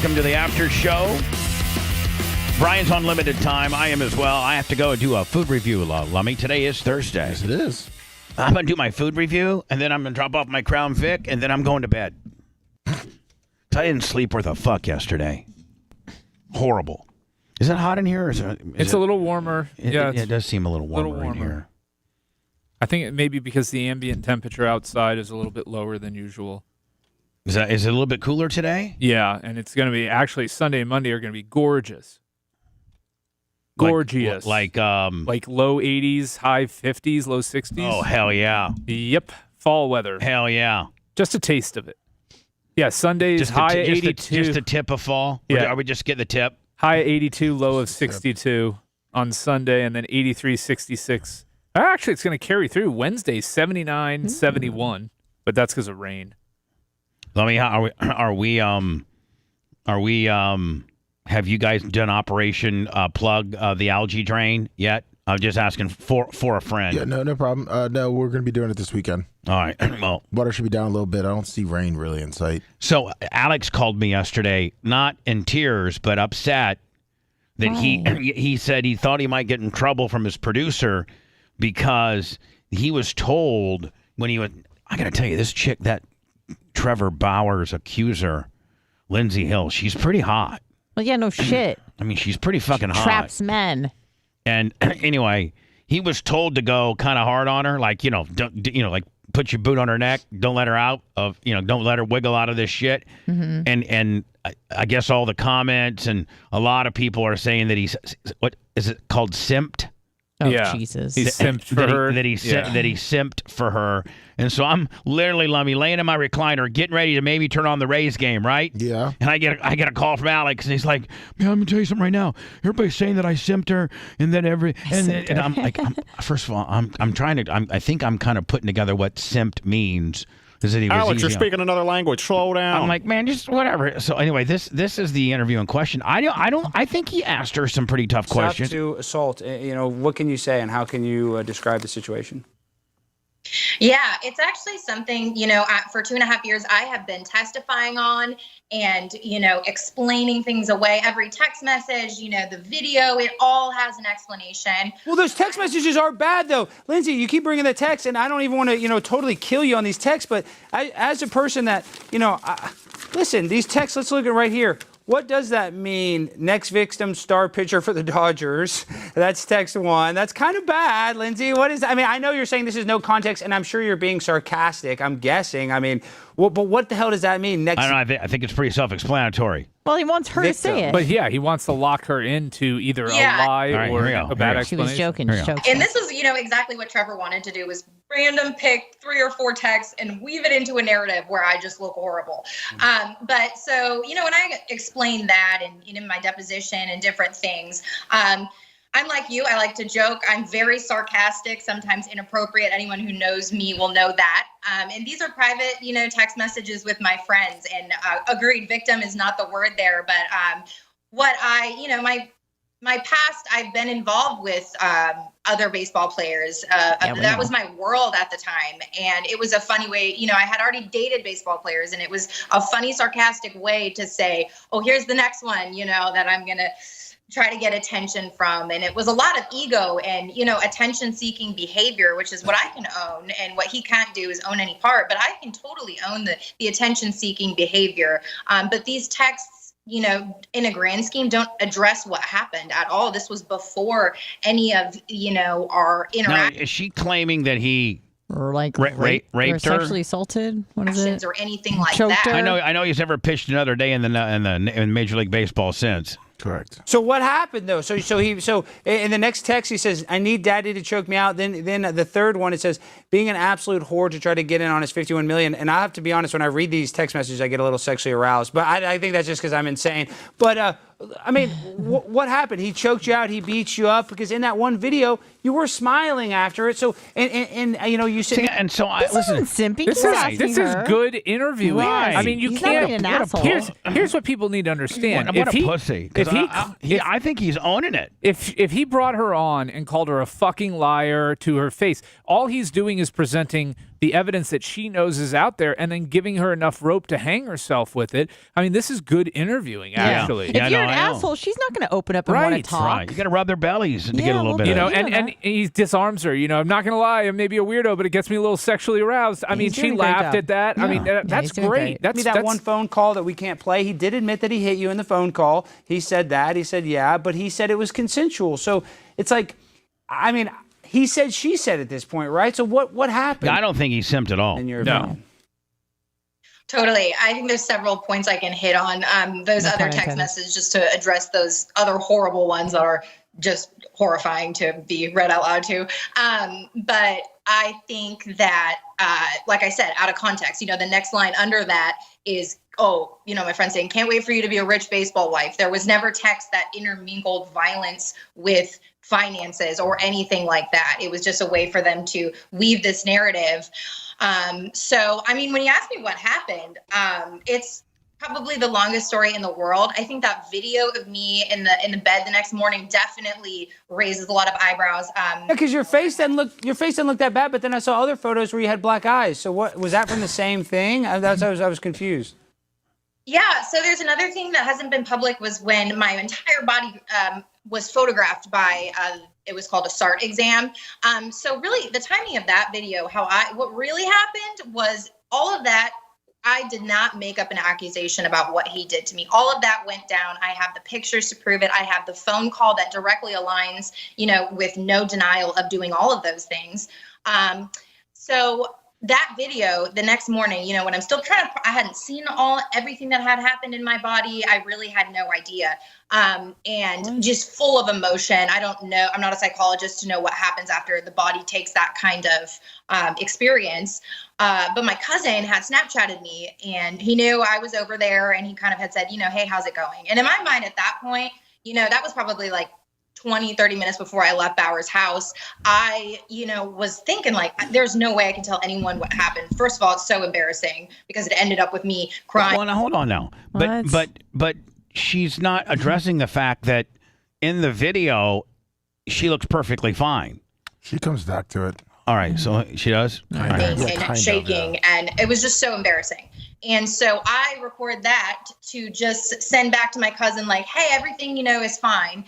Welcome to the after show. Brian's on limited time. I am as well. I have to go and do a food review, Lummy. Today is Thursday. Yes, it is. I'm going to do my food review, and then I'm going to drop off my Crown Vic, and then I'm going to bed. I didn't sleep worth a fuck yesterday. Horrible. Is it hot in here? Or it's a little warmer. It does seem a little warmer in here. I think it may be because the ambient temperature outside is a little bit lower than usual. Is it a little bit cooler today? Yeah, and it's going to be, actually, Sunday and Monday are going to be gorgeous. Gorgeous. Like low 80s, high 50s, low 60s. Oh, hell yeah. Yep. Fall weather. Hell yeah. Just a taste of it. Yeah, Sundays, high 82. Just a tip of fall? Yeah. Are we just getting the tip? High 82, low of 62 on Sunday, and then 83, 66. Actually, it's going to carry through Wednesday, 79, 71, but that's because of rain. Let me. Are we? Have you guys done Operation Plug the algae drain yet? I'm just asking for a friend. Yeah, no problem. No, we're going to be doing it this weekend. All right. Well, water should be down a little bit. I don't see rain really in sight. So Alex called me yesterday, not in tears, but upset that he said he thought he might get in trouble from his producer because he was told when he went. I got to tell you, this chick, that Trevor Bauer's accuser, Lindsay Hill, she's pretty hot. Well, yeah, no shit. I mean, she's pretty fucking hot. Traps men. And anyway, he was told to go kind of hard on her, like, like put your boot on her neck, don't let her out of, don't let her wiggle out of this shit. Mm-hmm. And I guess all the comments and a lot of people are saying that he's, what is it called, simped? Oh, yeah. Jesus. He simped for her. That he simped for her. And so I'm literally, Lummy, laying in my recliner, getting ready to maybe turn on the Rays game, right? Yeah. And I get a call from Alex, and he's like, "Man, I'm gonna tell you something right now. Everybody's saying that I simped her, and then and I'm like, first of all, I think I'm kind of putting together what simped means. Alex, you're speaking another language. Slow down. I'm like, man, just whatever. So anyway, this is the interview in question. I think he asked her some pretty tough questions. To assault, what can you say and how can you describe the situation? Yeah, it's actually something, for 2.5 years I have been testifying on and, explaining things away. Every text message, the video, it all has an explanation. Well, those text messages are bad, though. Lindsay, you keep bringing the text, and I don't even want to, totally kill you on these texts. But as a person that, listen, these texts, let's look at right here. What does that mean? Next victim, star pitcher for the Dodgers. That's text one. That's kind of bad, Lindsay. What is that? I mean, I know you're saying this is no context, and I'm sure you're being sarcastic. I'm guessing. I mean, but what the hell does that mean? Next. I don't know. I think it's pretty self-explanatory. Well, he wants her to say it. But yeah, he wants to lock her into either a lie or a bad explanation. She was joking. And this was, exactly what Trevor wanted to do was random pick 3 or 4 texts and weave it into a narrative where I just look horrible. But so, when I explained that and in my deposition and different things, I'm like you. I like to joke. I'm very sarcastic, sometimes inappropriate. Anyone who knows me will know that. And these are private, text messages with my friends. And agreed, victim is not the word there. But what my past, I've been involved with other baseball players. That was my world at the time. And it was a funny way, I had already dated baseball players. And it was a funny, sarcastic way to say, oh, here's the next one, that I'm going to try to get attention from. And it was a lot of ego and, attention-seeking behavior, which is what I can own. And what he can't do is own any part. But I can totally own the attention-seeking behavior. But these texts, in a grand scheme, don't address what happened at all. This was before any of, our interaction. Now, is she claiming that he or raped or her, sexually assaulted? What is it? Or anything like Choked that? her? I know he's never pitched another day in Major League Baseball since. Correct. So what happened though? So in the next text he says, "I need daddy to choke me out." Then the third one it says, "Being an absolute whore to try to get in on his $51 million." And I have to be honest, when I read these text messages, I get a little sexually aroused. But I think that's just because I'm insane. But I mean, what happened? He choked you out. He beat you up because in that one video you were smiling after it. So and you said. And so I listen. Simping. This is good interviewing. Right. I mean, you He's can't. not being an asshole. Here's what people need to understand. What a pussy. I think he's owning it. If he brought her on and called her a fucking liar to her face, all he's doing is presenting the evidence that she knows is out there and then giving her enough rope to hang herself with it. I mean, this is good interviewing, actually. If you're an asshole, she's not going to open up and want to talk. Right. You got to rub their bellies to get a little bit. And he disarms her. I'm not going to lie, I'm maybe a weirdo, but it gets me a little sexually aroused. I mean, she laughed at that. I mean, that's great. That's that one phone call that we can't play. He did admit that he hit you in the phone call. He said that. He said, yeah, but he said it was consensual. So it's like, I mean, he said, she said at this point, right? So what happened? I don't think he simped at all. In your opinion? Totally. I think there's several points I can hit on. Those other text messages, just to address those other horrible ones that are just horrifying to be read out loud too. But I think that, like I said, out of context, the next line under that is, my friend saying, can't wait for you to be a rich baseball wife. There was never text that intermingled violence with finances or anything like that. It was just a way for them to weave this narrative. So, I mean, when you ask me what happened, it's probably the longest story in the world. I think that video of me in the bed the next morning definitely raises a lot of eyebrows. Because your face didn't look that bad, but then I saw other photos where you had black eyes. So what was that from the same thing? I was confused. Yeah. So there's another thing that hasn't been public was when my entire body was photographed by it was called a SART exam. So really the timing of that video, what really happened was all of that. I did not make up an accusation about what he did to me. All of that went down. I have the pictures to prove it. I have the phone call that directly aligns, with no denial of doing all of those things. So that video the next morning, when I'm still I hadn't seen everything that had happened in my body. I really had no idea. And just full of emotion. I don't know. I'm not a psychologist to know what happens after the body takes that kind of experience. But my cousin had Snapchatted me and he knew I was over there and he kind of had said, hey, how's it going? And in my mind at that point, that was probably like 20, 30 minutes before I left Bauer's house. I, was thinking like, there's no way I can tell anyone what happened. First of all, it's so embarrassing because it ended up with me crying. Well, now, hold on now. But she's not addressing the fact that in the video, she looks perfectly fine. She comes back to it. All right, so she does? And shaking, and it was just so embarrassing. And so I record that to just send back to my cousin like, hey, everything, is fine.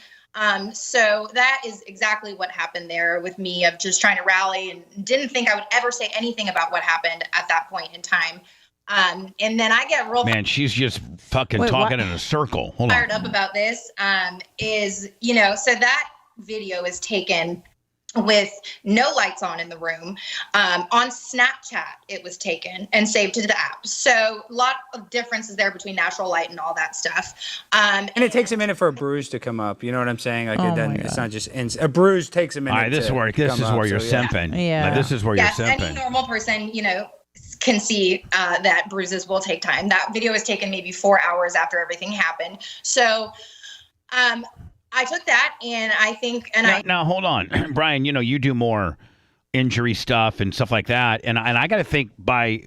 So that is exactly what happened there with me of just trying to rally and didn't think I would ever say anything about what happened at that point in time. And then I get real she's just fucking talking in a circle. Hold fired up about this. So that video is taken with no lights on in the room. On Snapchat, it was taken and saved to the app. So a lot of differences there between natural light and all that stuff. And it takes a minute for a bruise to come up. You know what I'm saying? Like it's not just a bruise takes a minute. All right, this is where you're simping. Yeah. This is where you're simping. Any normal person, can see that bruises will take time. That video was taken maybe 4 hours after everything happened. So, I took that and I think, now hold on, Brian, you do more injury stuff and stuff like that. And I got to think by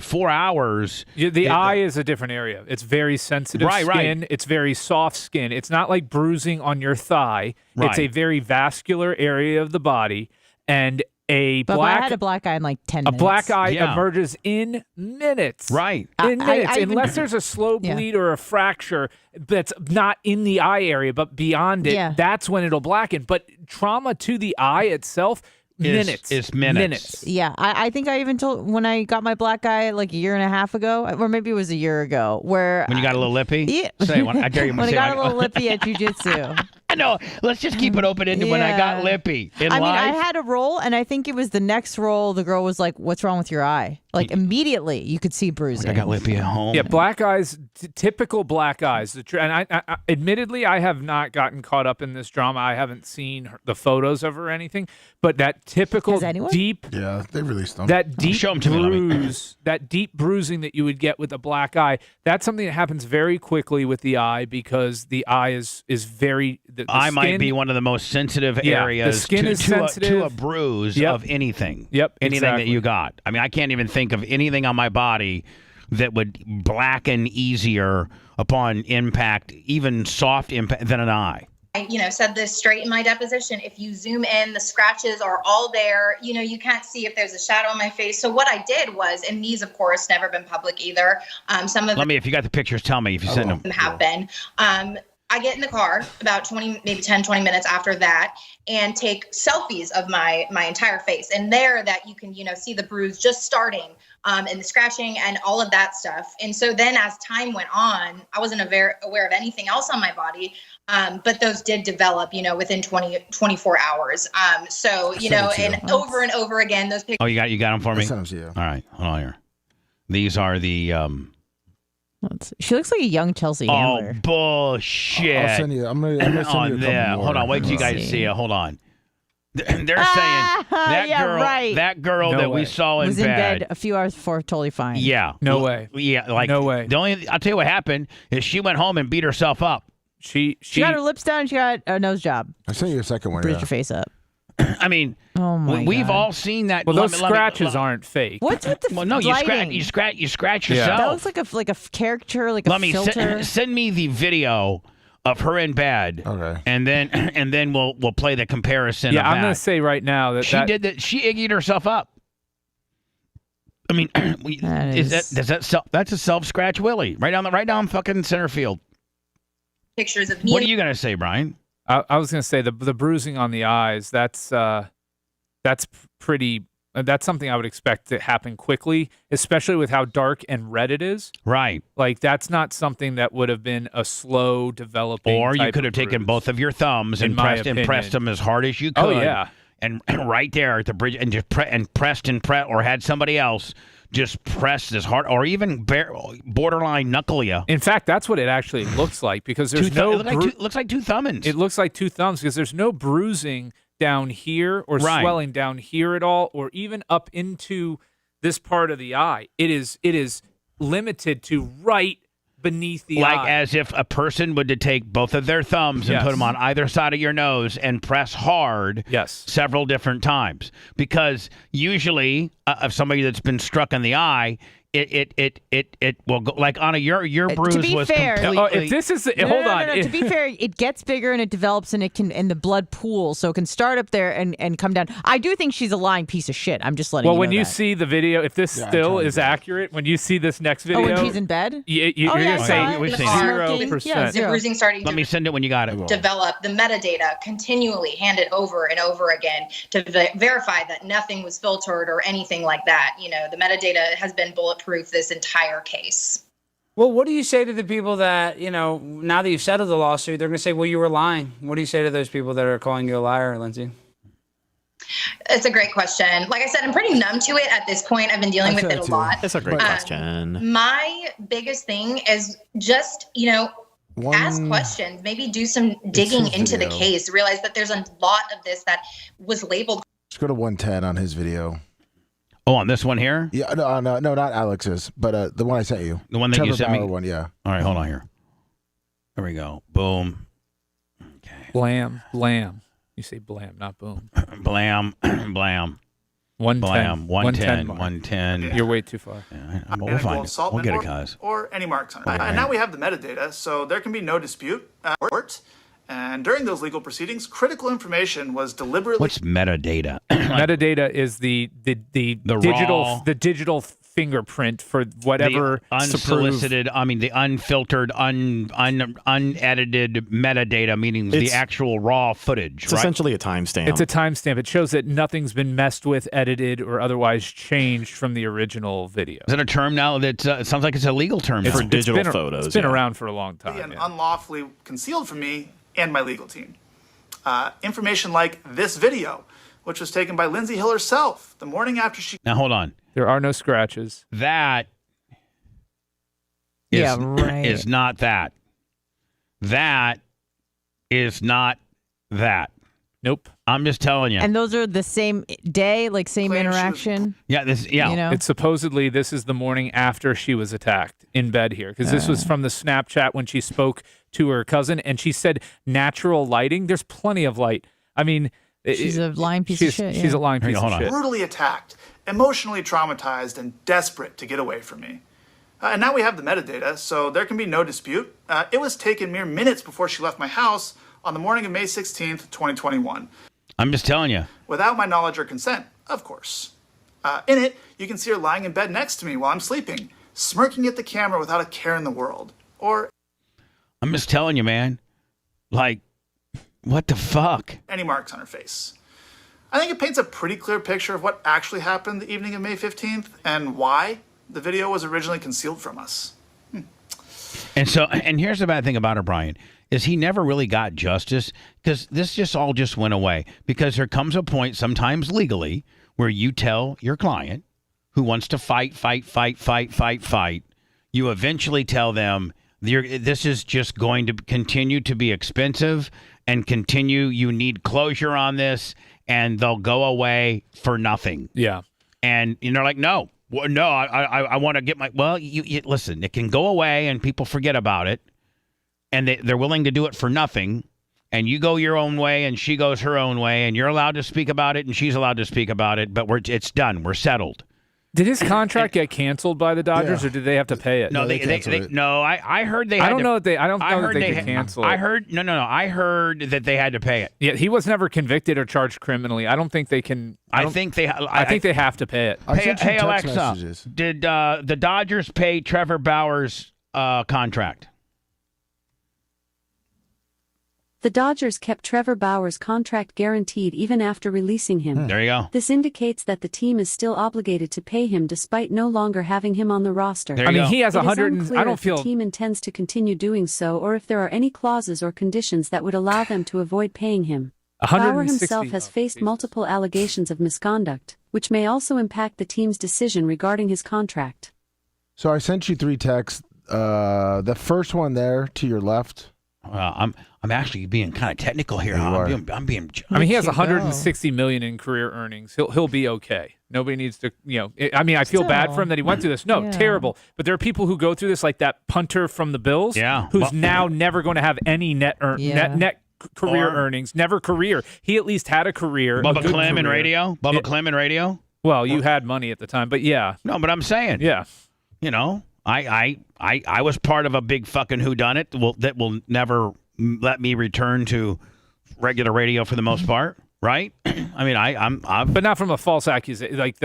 4 hours. The eye is a different area. It's very sensitive skin. Right. It's very soft skin. It's not like bruising on your thigh. Right. It's a very vascular area of the body. And I had a black eye in like 10 minutes. A black eye emerges in minutes. Right. In minutes. Unless there's a slow bleed or a fracture that's not in the eye area, but beyond it, that's when it'll blacken. But trauma to the eye itself, minutes. It's minutes. Yeah. I think I even told when I got my black eye like a year and a half ago, or maybe it was a year ago, where... When you got a little lippy? Yeah. I dare you when I got a little lippy at jiu-jitsu. No, let's just keep it open-ended. When I got lippy in life. I had a roll, and I think it was the next roll, the girl was like, what's wrong with your eye? Like, immediately, you could see bruising. I got lippy at home. Yeah, black eyes, typical black eyes. And I admittedly, I have not gotten caught up in this drama. I haven't seen the photos of her or anything. But that typical deep... Yeah, they released them. That deep Show them to bruise, that deep bruising that you would get with a black eye, that's something that happens very quickly with the eye because the eye is very... The eye skin, might be one of the most sensitive areas the skin is sensitive. To a bruise of anything. Yep, anything that you got. I mean, I can't even think of anything on my body that would blacken easier upon impact, even soft impact, than an eye. I said this straight in my deposition. If you zoom in, the scratches are all there. You can't see if there's a shadow on my face. So what I did was, and these, of course, never been public either. Some of if you got the pictures, tell me if you send them. Have been. I get in the car about 20 minutes after that and take selfies of my entire face. And there that you can, see the bruise just starting and the scratching and all of that stuff. And so then as time went on, I wasn't aware of anything else on my body. But those did develop, within 24 hours. Over and over again, those pictures. Oh, you got them for me? I sent them to you. All right, hold on here. These are the... She looks like a young Chelsea Handler. Oh, bullshit. I'll send you. I'm gonna send you a couple more. Hold on, wait till you guys see it. Hold on. They're saying that girl that we saw was in in bed a few hours before, totally fine. Yeah. No way. Yeah, no way. I'll tell you what happened is she went home and beat herself up. She got her lips down. She got a nose job. I sent you a second one. Bridged her face up. I mean, we've all seen that. Well, those scratches aren't fake. What's with the lighting? you scratch yourself. That looks like a caricature, like a filter. Send me the video of her in bed. Okay. And then we'll play the comparison. Yeah, of I'm going to say right now that she did that. She iggyed herself up. I mean, that's a self scratch willy right down fucking center field. Pictures of me. What are you gonna say, Brian? I was gonna say the bruising on the eyes. That's pretty. That's something I would expect to happen quickly, especially with how dark and red it is. Right. Like that's not something that would have been a slow developing. Or you could have taken both of your thumbs and pressed them as hard as you could. Oh yeah. And right there at the bridge, and just pressed, or had somebody else just press as hard, or even borderline knuckle you. In fact, that's what it actually looks like, because there's looks like two thumbs. It looks like two thumbs because there's no bruising down here or swelling down here at all, or even up into this part of the eye. It is limited to right beneath the eye. Like as if a person would take both of their thumbs and put them on either side of your nose and press hard several different times. Because usually, of somebody that's been struck in the eye, it will go like on your bruise to be was fair, completely. If this is hold on. To be fair, it gets bigger and it develops and the blood pools, so it can start up there and come down. I do think she's a lying piece of shit. I'm just letting you know. Well, when you that. see the video, if this still is accurate, when you see this next video, when she's in bed, you're gonna say we've seen 0%. The bruising starting. Let me send it when you got it. Develop the metadata continually, handed over and over again to verify that nothing was filtered or anything like that. The metadata has been bulletproof this entire case. Well, what do you say to the people that, now that you've settled the lawsuit, they're going to say, well, you were lying? What do you say to those people that are calling you a liar, Lindsay? It's a great question. Like I said, I'm pretty numb to it at this point. I've been dealing with it a lot. That's a great question. My biggest thing is just, ask questions, maybe do some digging into the case, realize that there's a lot of this that was labeled. Let's go to 110 on his video. Oh, on this one here? Yeah, no, not Alex's, but the one I sent you. The one that Trevor you sent me? Bauer one, yeah. All right, hold on here. There we go. Boom. Okay. Blam. You say blam, not boom. Blam. 110. 110. You're way too far. Yeah, we'll find it. We'll get it, guys. Or any marks on it. And now we have the metadata, so there can be no dispute. And during those legal proceedings, critical information was deliberately. What's metadata? Metadata is the digital fingerprint for whatever the unsolicited. I mean, the unfiltered, unedited metadata, meaning the actual raw footage. It's essentially a timestamp. It's a timestamp. It shows that nothing's been messed with, edited, or otherwise changed from the original video. Is that a term now that it sounds like it's a legal term for digital photos? It's been around for a long time. And unlawfully concealed from me and my legal team. Information like this video, which was taken by Lindsay Hill herself the morning after she... Now, hold on. There are no scratches. That is not that. That is not that. Nope. I'm just telling you. And those are the same day, like same interaction? Yeah. It's supposedly this is the morning after she was attacked in bed here, because this was from the Snapchat when she spoke to her cousin, and she said natural lighting. There's plenty of light. I mean... She's a lying piece of shit. She's a lying piece of shit. Brutally attacked, emotionally traumatized, and desperate to get away from me. And now we have the metadata, so there can be no dispute. It was taken mere minutes before she left my house on the morning of May 16th, 2021. I'm just telling you. Without my knowledge or consent, of course. In it, you can see her lying in bed next to me while I'm sleeping, smirking at the camera without a care in the world. Or I'm just telling you, man. Like, what the fuck? Any marks on her face. I think it paints a pretty clear picture of what actually happened the evening of May 15th and why the video was originally concealed from us. And here's the bad thing about her, Brian, is he never really got justice because this just all just went away. Because there comes a point, sometimes legally, where you tell your client who wants to fight, you eventually tell them this is just going to continue to be expensive and continue. You need closure on this, and they'll go away for nothing. Yeah. And they're like, no. Well, no, I want to get my... Well, you listen, it can go away and people forget about it. And they're willing to do it for nothing. And you go your own way and she goes her own way. And you're allowed to speak about it and she's allowed to speak about it. But it's done. We're settled. Did his contract get canceled by the Dodgers, or did they have to pay it? No, they no. I heard they. I had don't to, know that they. I don't know that they could could cancel it. I heard no. I heard that they had to pay it. Yeah, he was never convicted or charged criminally. I don't think they can. I think they have to pay it. Hey Alexa, did the Dodgers pay Trevor Bauer's contract? The Dodgers kept Trevor Bauer's contract guaranteed even after releasing him. There you go. This indicates that the team is still obligated to pay him despite no longer having him on the roster. I mean, he has 100. I don't feel the team intends to continue doing so, or if there are any clauses or conditions that would allow them to avoid paying him. Bauer himself has faced multiple allegations of misconduct, which may also impact the team's decision regarding his contract. So I sent you 3 texts. The first one there to your left. I'm actually being kind of technical here. I'm being. I mean, he has 160 million in career earnings. He'll be okay. Nobody needs to, I mean, I feel bad for him that he went through this. No, terrible. But there are people who go through this, like that punter from the Bills, who's now never going to have any net career earnings. Never career. He at least had a career. Bubba Clem in radio. Bubba Clem in radio. Well, you had money at the time, but yeah. No, but I'm saying, I was part of a big fucking whodunit that will never let me return to regular radio for the most part, right? I mean, I'm but not from a false accusation. Like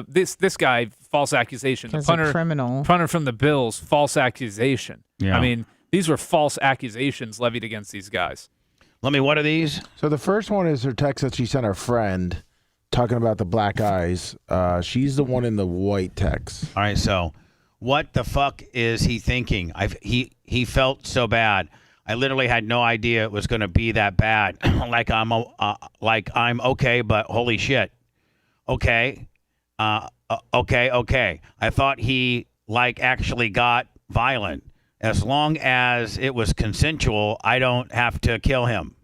this guy, false accusation. The punter, criminal. Punter from the Bills, false accusation. Yeah. I mean, these were false accusations levied against these guys. What are these? So the first one is her text that she sent her friend talking about the black eyes. She's the one in the white text. All right, so what the fuck is he thinking? He felt so bad. I literally had no idea it was going to be that bad. like I'm okay, but holy shit. Okay. Okay. I thought he actually got violent. As long as it was consensual, I don't have to kill him.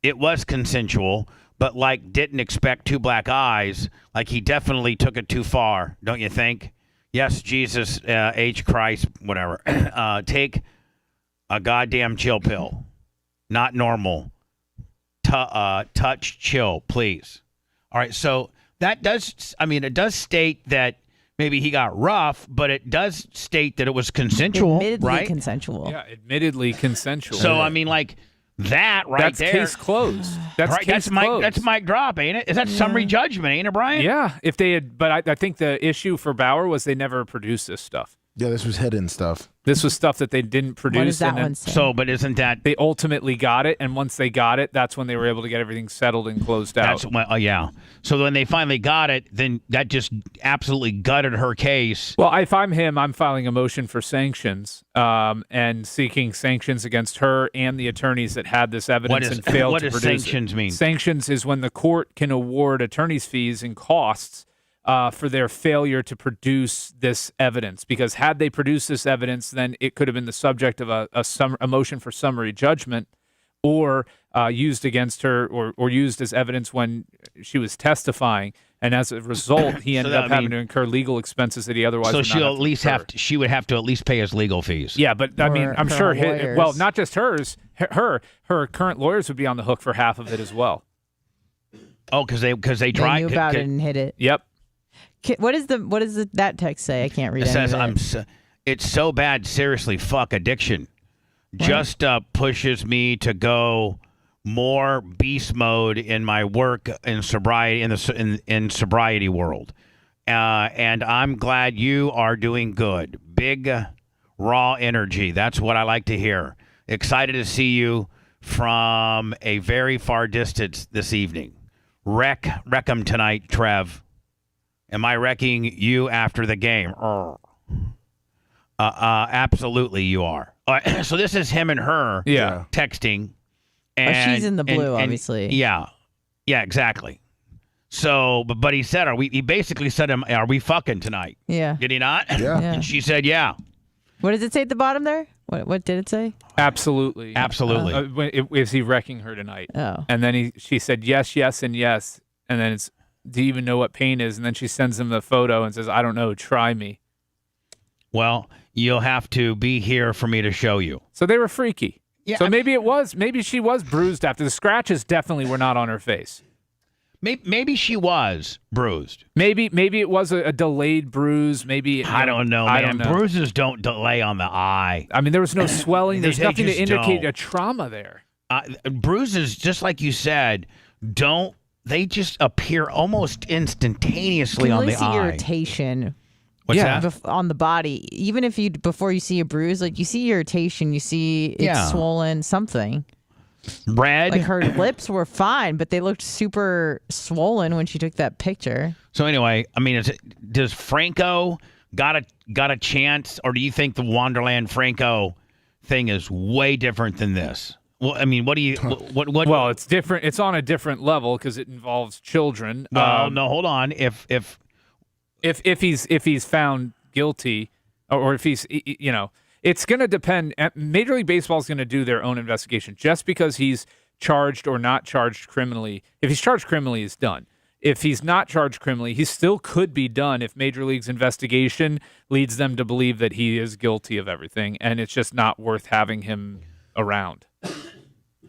It was consensual, but didn't expect 2 black eyes. He definitely took it too far, don't you think? Yes, Jesus, H. Christ, whatever. Take a goddamn chill pill. Not normal. Touch chill, please. All right, so that does, it does state that maybe he got rough, but it does state that it was consensual, admittedly right? consensual. Yeah, admittedly consensual. So, that right that's there. Case closed. That's right, case closed. That's mic drop, ain't it? Is that summary judgment, ain't it, Brian? Yeah, if they had, but I think the issue for Bauer was they never produced this stuff. Yeah, this was hidden stuff. This was stuff that they didn't produce. What does that one say? So, but isn't that... They ultimately got it, and once they got it, that's when they were able to get everything settled and closed out. That's when, yeah. So when they finally got it, then that just absolutely gutted her case. Well, if I'm him, I'm filing a motion for sanctions and seeking sanctions against her and the attorneys that had this evidence and failed to produce it. What does sanctions mean? Sanctions is when the court can award attorney's fees and costs for their failure to produce this evidence. Because had they produced this evidence, then it could have been the subject of a motion for summary judgment or used against her or used as evidence when she was testifying. And as a result, he ended up having to incur legal expenses that he otherwise would not have to incur. She would have to at least pay his legal fees. Yeah, but I'm sure not just hers, her current lawyers would be on the hook for half of it as well. Oh, because they tried. They knew about it and hid it. Yep. What does that text say? I can't read it. It says, it's so bad, seriously, fuck addiction. What? Just pushes me to go more beast mode in my work in sobriety in sobriety world. And I'm glad you are doing good. Big raw energy. That's what I like to hear. Excited to see you from a very far distance this evening. Wreck 'em tonight, Trev. Am I wrecking you after the game? Absolutely you are. So this is him and her texting. And, she's in the blue, obviously. Yeah, exactly. So, but he said, he basically said, are we fucking tonight? Yeah. Did he not? Yeah. And she said, yeah. What does it say at the bottom there? What did it say? Absolutely. Absolutely. Is he wrecking her tonight? Oh. And then she said, yes, yes, and yes. And then it's, do you even know what pain is? And then she sends him the photo and says, I don't know, try me. Well, you'll have to be here for me to show you. So they were freaky. Yeah, so maybe she was bruised after. The scratches definitely were not on her face. Maybe she was bruised. Maybe it was a delayed bruise. Maybe I don't know, man. I don't know. Bruises don't delay on the eye. I mean, there was no swelling. There's They nothing to just indicate don't. a trauma there. Bruises, just like you said, they just appear almost instantaneously You on really the see eye. irritation. What's that? On the body, even if before you see a bruise, like you see irritation, you see it's swollen, something. Red. Like her lips were fine, but they looked super swollen when she took that picture. So anyway, I mean, does Franco got a chance, or do you think the Wonderland Franco thing is way different than this? Well, I mean, what do you? What? Well, it's different. It's on a different level because it involves children. Well, no, hold on. If he's found guilty, or if he's, it's going to depend. Major League Baseball is going to do their own investigation. Just because he's charged or not charged criminally, if he's charged criminally, he's done. If he's not charged criminally, he still could be done if Major League's investigation leads them to believe that he is guilty of everything, and it's just not worth having him around.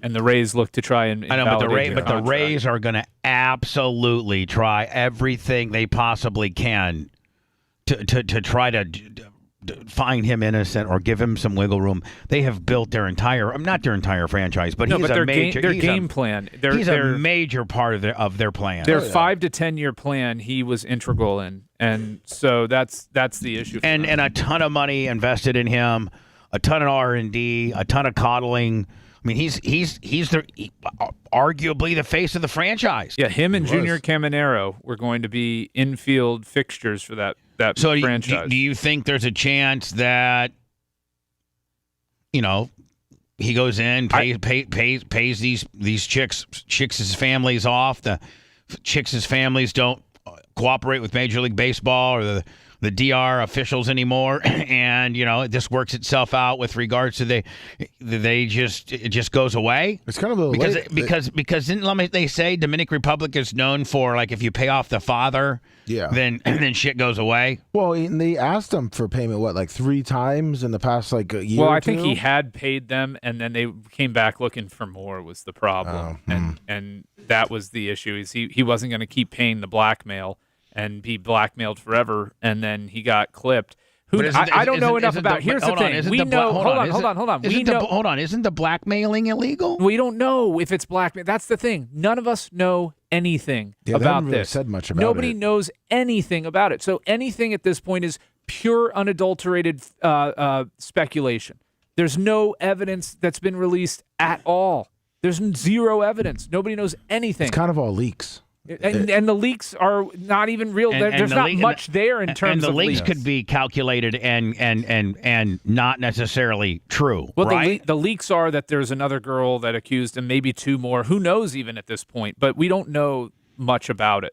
And the Rays look to try and I know, but the Rays are going to absolutely try everything they possibly can to try to find him innocent or give him some wiggle room. They have built their entire, not their entire franchise, but he's a major game plan. He's a major part of their plan. Their 5 to 10 year plan, he was integral in, and so that's the issue. And a ton of money invested in him, a ton of R&D, a ton of coddling. I mean, he's arguably the face of the franchise. Yeah, him and Junior Caminero were going to be infield fixtures for that franchise. Do you think there's a chance that he goes in, pays these chicks' families off? The chicks' families don't cooperate with Major League Baseball or the DR officials anymore, and this works itself out with regards to it just goes away. It's kind of a because they say Dominican Republic is known for, like, if you pay off the father, then shit goes away. Well, and they asked him for payment like 3 times in the past a year. Well, or I think two? he had paid them, and then they came back looking for more was the problem, and that was the issue. Is he wasn't going to keep paying the blackmail and be blackmailed forever, and then he got clipped. I don't know enough about. Here's the thing: we know. Hold on. We know. Hold on. Isn't the blackmailing illegal? We don't know if it's blackmail. That's the thing. None of us know anything they about haven't really this. said much about Nobody it. knows anything about it. So anything at this point is pure, unadulterated speculation. There's no evidence that's been released at all. There's zero evidence. Nobody knows anything. It's kind of all leaks. And the leaks are not even real. There's not much there in terms of and the leaks. could be calculated and not necessarily true. Well, right? the leaks are that there's another girl that accused him, maybe 2 more. Who knows even at this point? But we don't know much about it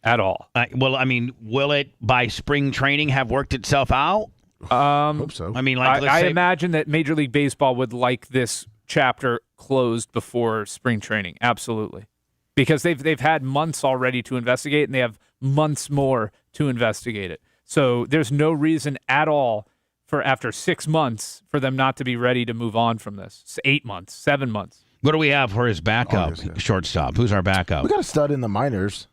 at all. Well, I mean, will it by spring training have worked itself out? Hope so. I mean, I imagine that Major League Baseball would like this chapter closed before spring training. Absolutely. Because they've had months already to investigate, and they have months more to investigate it. So there's no reason at all for after 6 months for them not to be ready to move on from this. It's 8 months, 7 months. What do we have for his backup shortstop? Who's our backup? We got a stud in the minors.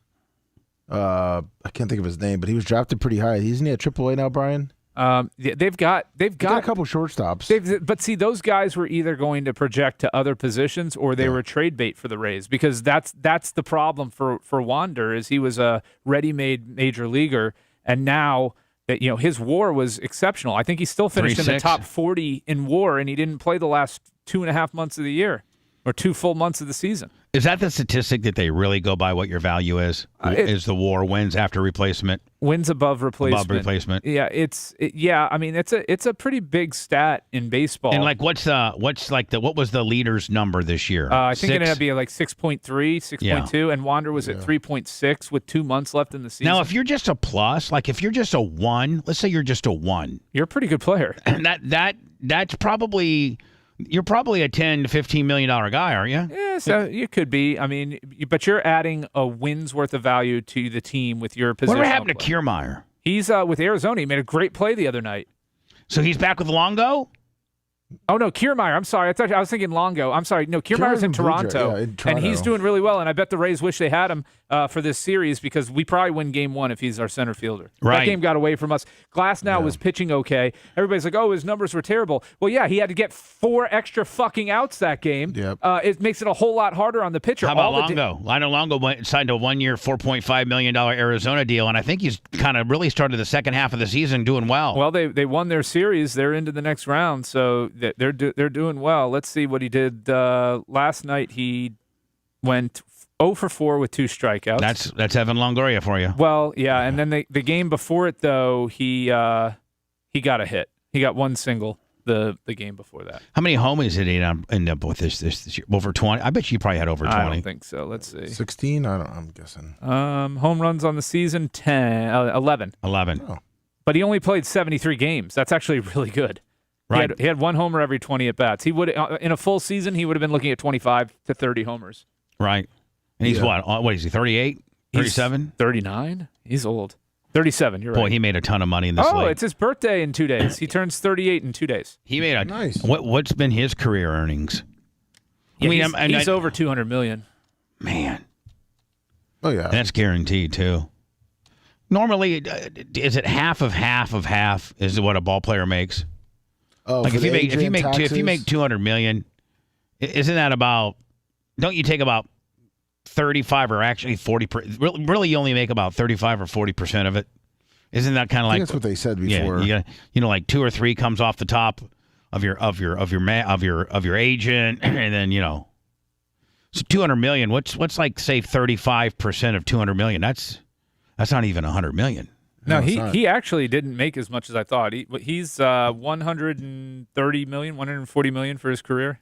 I can't think of his name, but he was drafted pretty high. Isn't he at AAA now, Brian? They've got a couple shortstops. But see, those guys were either going to project to other positions or they were trade bait for the Rays, because that's the problem for Wander, is he was a ready-made major leaguer, and now that his WAR was exceptional. I think he still finished in the top 40 in WAR, and he didn't play the last 2.5 months of the year or 2 full months of the season. Is that the statistic that they really go by, what your value is? Is the WAR, wins after replacement? Wins above replacement. Above replacement. Yeah, I mean, it's a pretty big stat in baseball. And like, what was the leader's number this year? I think it ended up being like 6.3, 6.2, and Wander was at 3.6 with 2 months left in the season. Now, if you're just a plus, like if you're just a 1, let's say you're just a 1, you're a pretty good player. And that's probably. You're probably a $10 to $15 million guy, aren't you? Yeah, so you could be. I mean, but you're adding a win's worth of value to the team with your position. Whatever happened to Kiermaier? He's with Arizona. He made a great play the other night. So he's back with Longo? Oh, no, Kiermaier. I'm sorry. I was thinking Longo. I'm sorry. No, Kiermaier's in Toronto, and he's doing really well, and I bet the Rays wish they had him for this series, because we probably win game 1 if he's our center fielder. Right. That game got away from us. Glasnow was pitching okay. Everybody's like, oh, his numbers were terrible. Well, yeah, he had to get 4 extra fucking outs that game. Yep. It makes it a whole lot harder on the pitcher. How about Longo? Lionel Longo signed a 1-year, $4.5 million Arizona deal, and I think he's kind of really started the second half of the season doing well. Well, they won their series. They're into the next round, so they're doing well. Let's see what he did last night. He went 0 for 4 with 2 strikeouts. That's Evan Longoria for you. Well, yeah, and then the game before it, though, he got a hit. He got 1 single the game before that. How many homers did he end up with this year? Over 20? I bet you probably had over 20. I don't think so. Let's see. 16? I'm guessing. Home runs on the season, 11. 11. Oh. But he only played 73 games. That's actually really good. Right. He had 1 homer every 20 at-bats. He would, in a full season, he would have been looking at 25 to 30 homers. Right. And he's what is he, 38? 37? 39? He's old. 37, you're right. Boy, he made a ton of money in this league. Oh, it's his birthday in 2 days. He turns 38 in 2 days. He made nice. What's been his career earnings? Yeah, he's over $200 million. Man. Oh, yeah. That's guaranteed, too. Normally, is it half of half is what a ball player makes? Oh, like if you make $200 million, isn't that about? Don't you take about 35 or actually 40%? Really, you only make about 35 or 40% of it. Isn't that kind of like that's what they said before? Yeah, like 2 or 3 comes off the top of your agent, and then so $200 million. What's like say 35% of $200 million? That's not even $100 million. No, he actually didn't make as much as I thought. He's $130 million, $140 million for his career.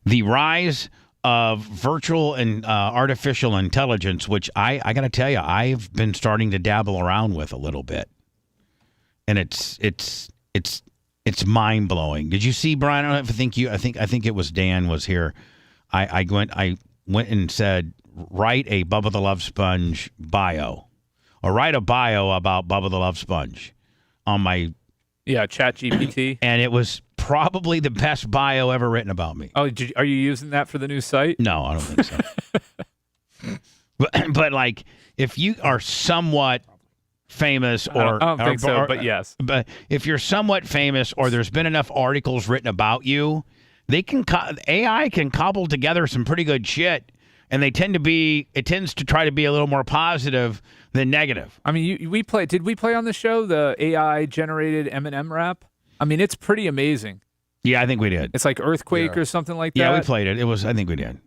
The rise of virtual and artificial intelligence, which I got to tell you, I've been starting to dabble around with a little bit, and it's mind blowing. Did you see, Brian? I think it was Dan was here. I went and said, write a Bubba the Love Sponge bio. Or write a bio about Bubba the Love Sponge on my ChatGPT, and it was probably the best bio ever written about me. Oh, are you using that for the new site? No, I don't think so. but like, if you are somewhat famous, or I don't think so, but yes. But if you're somewhat famous, or there's been enough articles written about you, AI can cobble together some pretty good shit. And it tends to try to be a little more positive than negative. I mean, did we play on the show the AI generated M&M rap? I mean, it's pretty amazing. Yeah, I think we did. It's like Earthquake or something like that. Yeah, we played it. I think we did.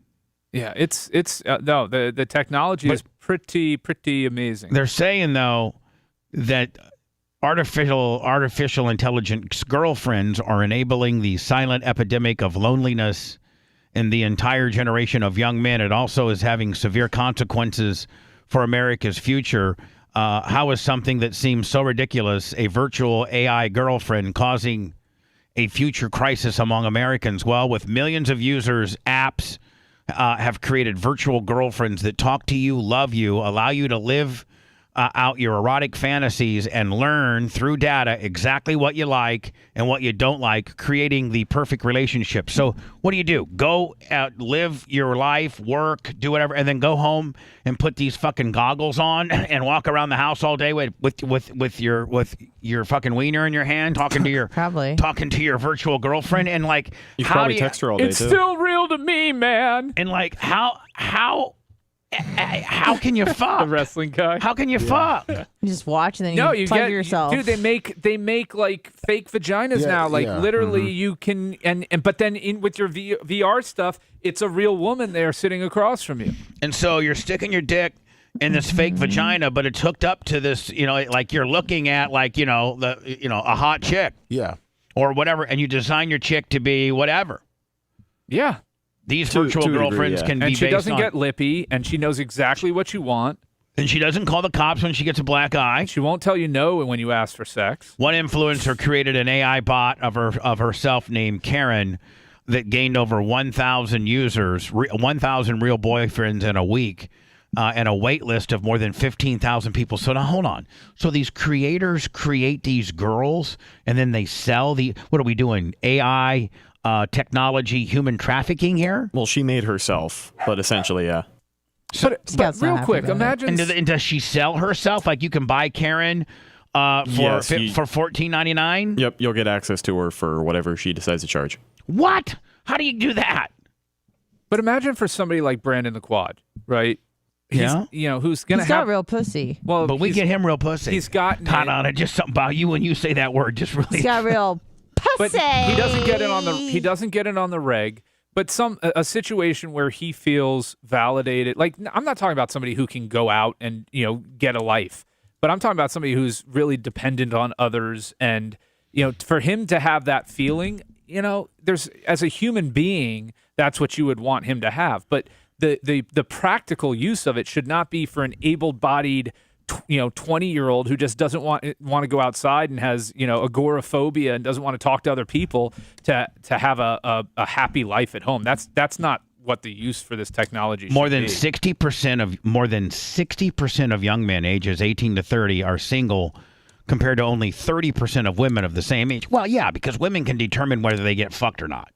Yeah, the technology is pretty amazing. They're saying though that artificial intelligence girlfriends are enabling the silent epidemic of loneliness in the entire generation of young men. It also is having severe consequences for America's future. How is something that seems so ridiculous, a virtual AI girlfriend, causing a future crisis among Americans? Well, with millions of users, apps have created virtual girlfriends that talk to you, love you, allow you to live out your erotic fantasies and learn through data exactly what you like and what you don't like, creating the perfect relationship. So what do? Go out, live your life, work, do whatever, and then go home and put these fucking goggles on and walk around the house all day with your fucking wiener in your hand, talking to your talking to your virtual girlfriend, and like you how probably do you, text her all day it's too. still real to me, man. And like how can you fuck? The wrestling guy. How can you fuck? You just watch and then you plug yourself. Dude, they make like fake vaginas now. Like literally, you can but then with your VR stuff, it's a real woman there sitting across from you. And so you're sticking your dick in this fake vagina, but it's hooked up to this. Like you're looking at like a hot chick. Yeah. Or whatever, and you design your chick to be whatever. Yeah. These virtual girlfriends can be and she based doesn't on, get lippy, and she knows exactly what you want. And she doesn't call the cops when she gets a black eye. She won't tell you no when you ask for sex. One influencer created an AI bot of herself named Karen that gained over 1,000 users, 1,000 real boyfriends in a week, and a wait list of more than 15,000 people. So now hold on. So these creators create these girls, and then they sell the. What are we doing? AI. Technology, human trafficking here? Well, she made herself, but essentially, yeah. So, but real quick, imagine. And does she sell herself? Like you can buy Karen for $14.99? Yep, you'll get access to her for whatever she decides to charge. What? How do you do that? But imagine for somebody like Brandon the Quad, right? Who's gonna He's got real pussy. Well, but we get him real pussy. He's got Caught on it. Just something about you when you say that word. Just really. He's got real. But he doesn't get it on the reg. But a situation where he feels validated. Like I'm not talking about somebody who can go out and get a life, but I'm talking about somebody who's really dependent on others. And for him to have that feeling, there's as a human being, that's what you would want him to have. But the practical use of it should not be for an able-bodied 20-year-old who just doesn't want to go outside and has agoraphobia and doesn't want to talk to other people to have a happy life at home. That's not what the use for this technology should More than be. 60% of young men ages 18 to 30 are single, compared to only 30% of women of the same age. Well, yeah, because women can determine whether they get fucked or not.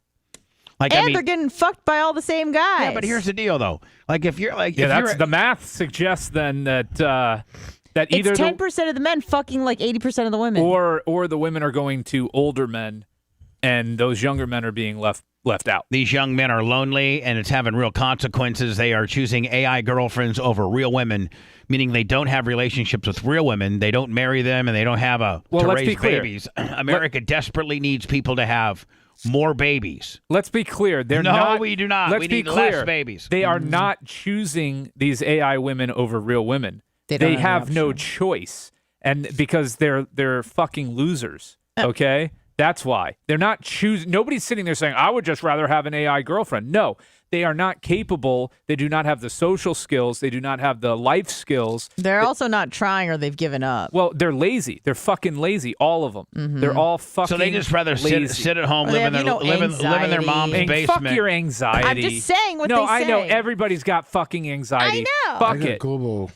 They're getting fucked by all the same guys. Yeah, but here's the deal, though. Like, if you're like, the math suggests then that either it's 10% of the men fucking like 80% of the women, or the women are going to older men, and those younger men are being left out. These young men are lonely, and it's having real consequences. They are choosing AI girlfriends over real women, meaning they don't have relationships with real women. They don't marry them, and they don't have to raise babies. America desperately needs people to have more babies. Let's be clear. We do not. We need less babies. They are not choosing these AI women over real women. They have no choice, and because they're fucking losers. Okay, that's why they're not choosing. Nobody's sitting there saying, "I would just rather have an AI girlfriend." No. They are not capable. They do not have the social skills. They do not have the life skills. They're also not trying, or they've given up. Well, they're lazy. They're fucking lazy, all of them. Mm-hmm. They're all fucking So they just rather sit at home, live in their mom's basement. Fuck your anxiety. I'm just saying what they say. No, I know. Everybody's got fucking anxiety. I know. Fuck it.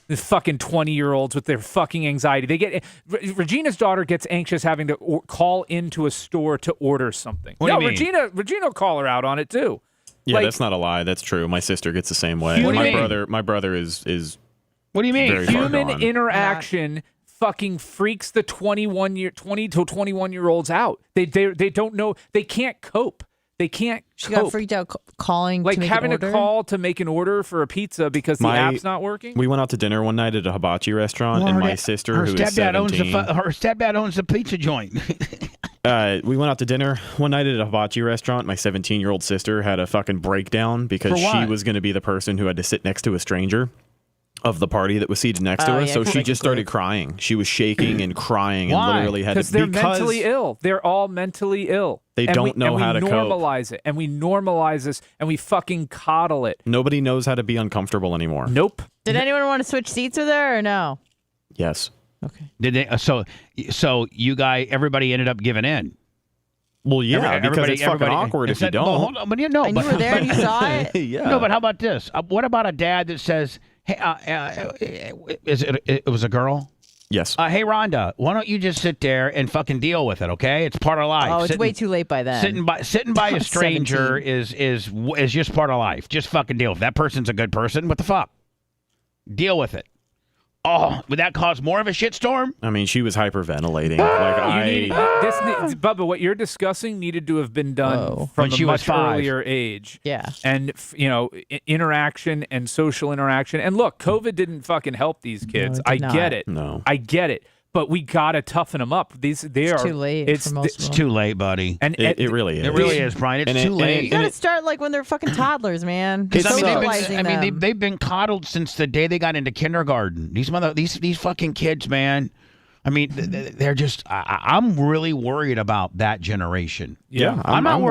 The fucking 20-year-olds with their fucking anxiety. Regina's daughter gets anxious having to call into a store to order something. What do you mean? Regina will call her out on it, too. Yeah, that's not a lie. That's true. My sister gets the same way. My brother is. What do you mean? Very far Human gone. interaction fucking freaks the 20 to 21-year-olds out. They don't know. They can't cope. They can't She cope. got freaked out calling like to make having an order? to call to make an order for a pizza because the app's not working. We went out to dinner one night at a hibachi restaurant, and my sister, who is 17, her stepdad owns the pizza joint. we went out to dinner one night at a hibachi restaurant. My 17-year-old sister had a fucking breakdown because she was going to be the person who had to sit next to a stranger of the party that was seated next to us. So she just started crying. She was shaking and crying and literally had to... Because they're mentally ill. They're all mentally ill. They don't know how to cope. We normalize it, and we normalize this, and we fucking coddle it. Nobody knows how to be uncomfortable anymore. Nope. Did anyone want to switch seats with her or no? Yes. Okay. Did they? So everybody ended up giving in. Well, yeah, because it's fucking awkward if you don't. Well, hold on, but you know, And you were there and you saw it? Yeah. No, but how about this? What about a dad that says, Hey, it was a girl? Yes. Hey, Rhonda, why don't you just sit there and fucking deal with it, okay? It's part of life. Oh, it's way too late by then. Sitting by a stranger 17. is just part of life. Just fucking deal with it. That person's a good person. What the fuck? Deal with it. Oh, would that cause more of a shitstorm? I mean, she was hyperventilating. Bubba, what you're discussing needed to have been done from when she a was much 5. earlier age. Yeah. And, interaction and social interaction. And look, COVID didn't fucking help these kids. No, it did I get not. it. No. I get it. But we got to toughen them up. It's too late for most of them. It's too late, buddy. And it really is. It really is, Brian. It's too late. You got to start like when they're fucking toddlers, man. Because Socializing they've been coddled since the day they got into kindergarten. These fucking kids, man. I mean, they're just. I'm really worried about that generation. Yeah, I'm not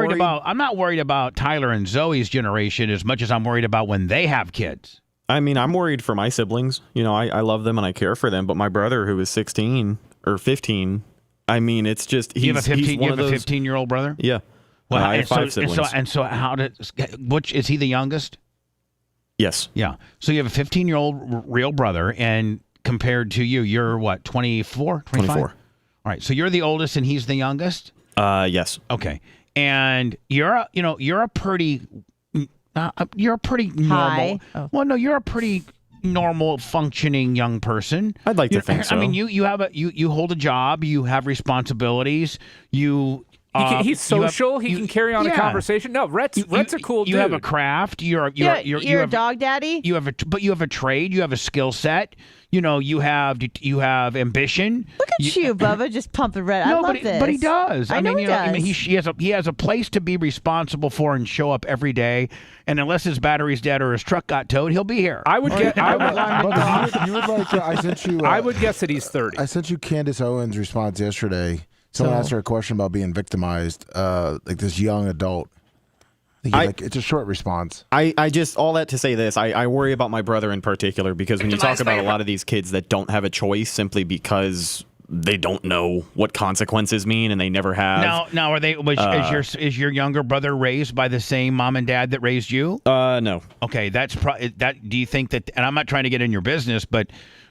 worried about Tyler and Zoe's generation as much as I'm worried about when they have kids. I mean, I'm worried for my siblings. I love them and I care for them. But my brother, who is 16 or 15, I mean, it's just You have a 15-year-old brother? Yeah. Well, I have 5 siblings. Which is he the youngest? Yes. Yeah. So you have a 15-year-old real brother, and compared to you, you're what, 24? 25? 24. All right. So you're the oldest, and he's the youngest. Yes. Okay. And you're a pretty normal. High. Oh. Well, no, you're a pretty normal functioning young person. I'd like to think so. I mean, you hold a job, you have responsibilities, he's social. He can carry on a conversation. No, Rhett's a cool dude. You have a craft. You're a dog daddy. You have a trade. You have a skill set. You have ambition. Look at you, Bubba, just pumping Rhett. I love this. But he does. I know he does. I mean, he has a place to be responsible for and show up every day. And unless his battery's dead or his truck got towed, he'll be here. I would guess. I sent you. I would guess that he's 30. I sent you Candace Owens' response yesterday. Someone asked her a question about being victimized, like this young adult. It's a short response. I just, all that to say this, I worry about my brother in particular, because when you talk about a lot of these kids that don't have a choice simply because they don't know what consequences mean and they never have. Now are they? Is your younger brother raised by the same mom and dad that raised you? No. Okay, that's that. Do you think that? And I'm not trying to get in your business, but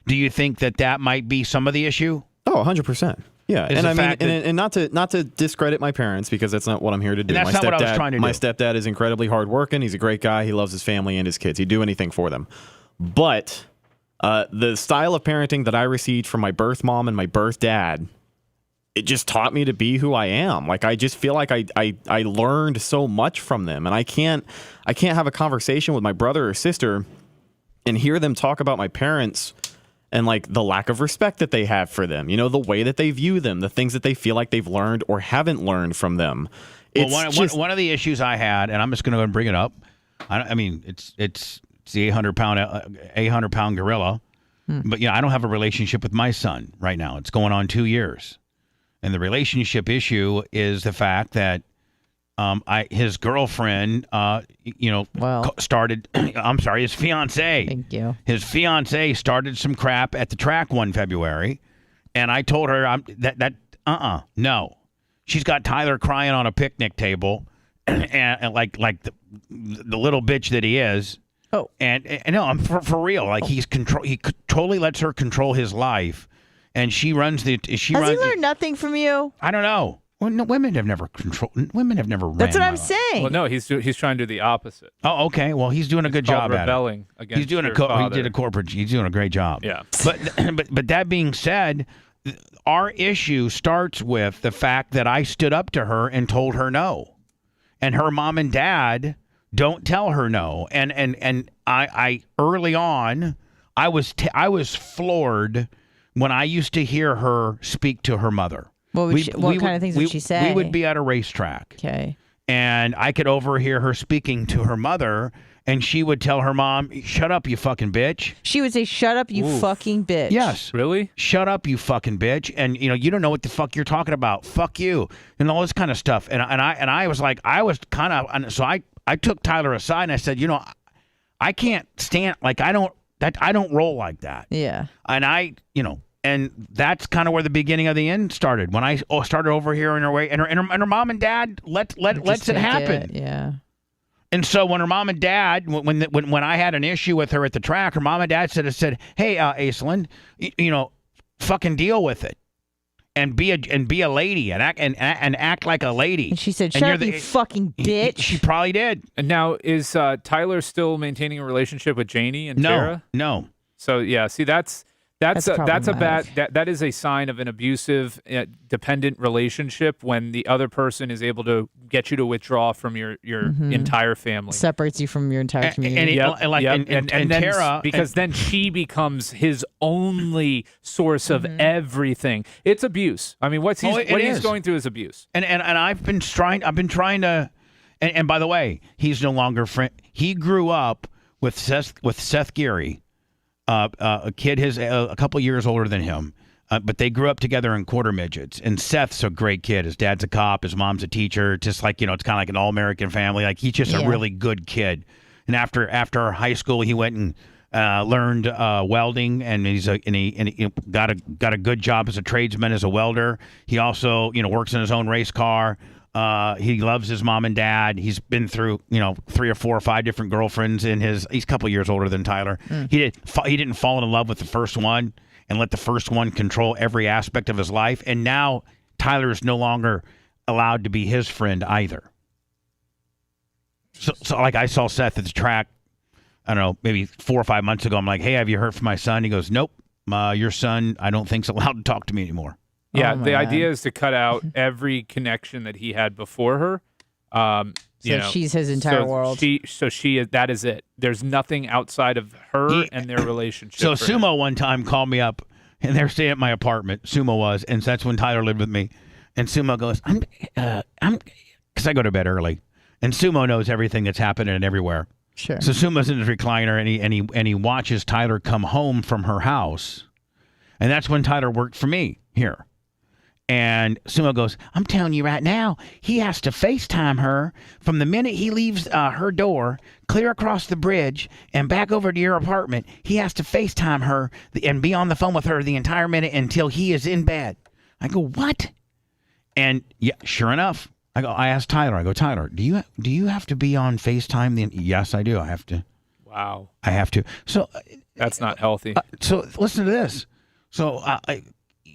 do you think that might be some of the issue? Oh, 100%. Yeah, and I mean, and not to discredit my parents, because that's not what I'm here to do. And that's not what I was trying to do. My stepdad is incredibly hardworking. He's a great guy. He loves his family and his kids. He'd do anything for them. But the style of parenting that I received from my birth mom and my birth dad, it just taught me to be who I am. Like, I just feel like I learned so much from them, and I can't have a conversation with my brother or sister and hear them talk about my parents and like the lack of respect that they have for them, the way that they view them, the things that they feel like they've learned or haven't learned from them. One of the issues I had, and I'm just going to go and bring it up. I mean, it's the 800-pound gorilla, but I don't have a relationship with my son right now. It's going on 2 years, and the relationship issue is the fact that his girlfriend, started. I'm sorry, his fiance. Thank you. His fiance started some crap at the track one February, and I told her no. She's got Tyler crying on a picnic table, and like the little bitch that he is. Oh, and no, I'm for real. Like He totally lets her control his life, and she runs the. Has he learned nothing from you? I don't know. Well, no, women have never ran. That's what I'm life. saying. Well, no, he's trying to do the opposite. Oh, okay. Well, he's doing a good job at it. Rebelling against He's doing He's doing a great job. Yeah. But that being said, our issue starts with the fact that I stood up to her and told her no, and her mom and dad don't tell her no. And I early on, I was floored when I used to hear her speak to her mother. What kind of things would she say? We would be at a racetrack. Okay. And I could overhear her speaking to her mother, and she would tell her mom, "Shut up, you fucking bitch." She would say, "Shut up, you fucking bitch." Yes. Really? Shut up, you fucking bitch. And you don't know what the fuck you're talking about. Fuck you. And all this kind of stuff. And I was like, so I took Tyler aside and I said, I can't stand, like, I don't roll like that. Yeah. And that's kind of where the beginning of the end started. When I started overhearing her way, and her mom and dad lets it happen. Yeah. And so when her mom and dad, when I had an issue with her at the track, her mom and dad said, "Hey, Aislinn, fucking deal with it, and be a lady, and act like a lady." And she said, "Shut up, you fucking bitch." She probably did. And now is Tyler still maintaining a relationship with Janie and Tara? No. So yeah, see that is a sign of an abusive, dependent relationship when the other person is able to get you to withdraw from your entire family. Separates you from your entire community. And then Tara, because then she becomes his only source of everything. It's abuse. I mean, what he's going through is abuse. And I've been trying to, and by the way, he's no longer friend. He grew up with Seth Geary. A kid a couple years older than him, but they grew up together in quarter midgets. And Seth's a great kid. His dad's a cop. His mom's a teacher. Just like, it's kind of like an all-American family. Like, he's just a really good kid. And after high school, he went and learned welding, and he got a good job as a tradesman, as a welder. He also, works in his own race car. He loves his mom and dad. He's been through, 3 or 4 or 5 different girlfriends he's a couple years older than Tyler. He didn't fall in love with the first one and let the first one control every aspect of his life. And now Tyler is no longer allowed to be his friend either. So like, I saw Seth at the track, I don't know, maybe 4 or 5 months ago. I'm like, "Hey, have you heard from my son?" He goes, "Nope. Your son, I don't think, is allowed to talk to me anymore." Yeah, the idea is to cut out every connection that he had before her. She's his entire world. That is it. There's nothing outside of her and their relationship. So Sumo one time called me up, and they're staying at my apartment. Sumo was, and that's when Tyler lived with me. And Sumo goes, I'm, because I go to bed early, and Sumo knows everything that's happening everywhere. Sure. So Sumo's in his recliner, and he watches Tyler come home from her house, and that's when Tyler worked for me here. And Sumo goes, "I'm telling you right now, he has to FaceTime her from the minute he leaves her door, clear across the bridge, and back over to your apartment. He has to FaceTime her and be on the phone with her the entire minute until he is in bed." I go, "What?" And yeah, sure enough, I asked Tyler, "Tyler, do you have to be on FaceTime?" Yes, I do. I have to. Wow. I have to. So that's not healthy. So listen to this. So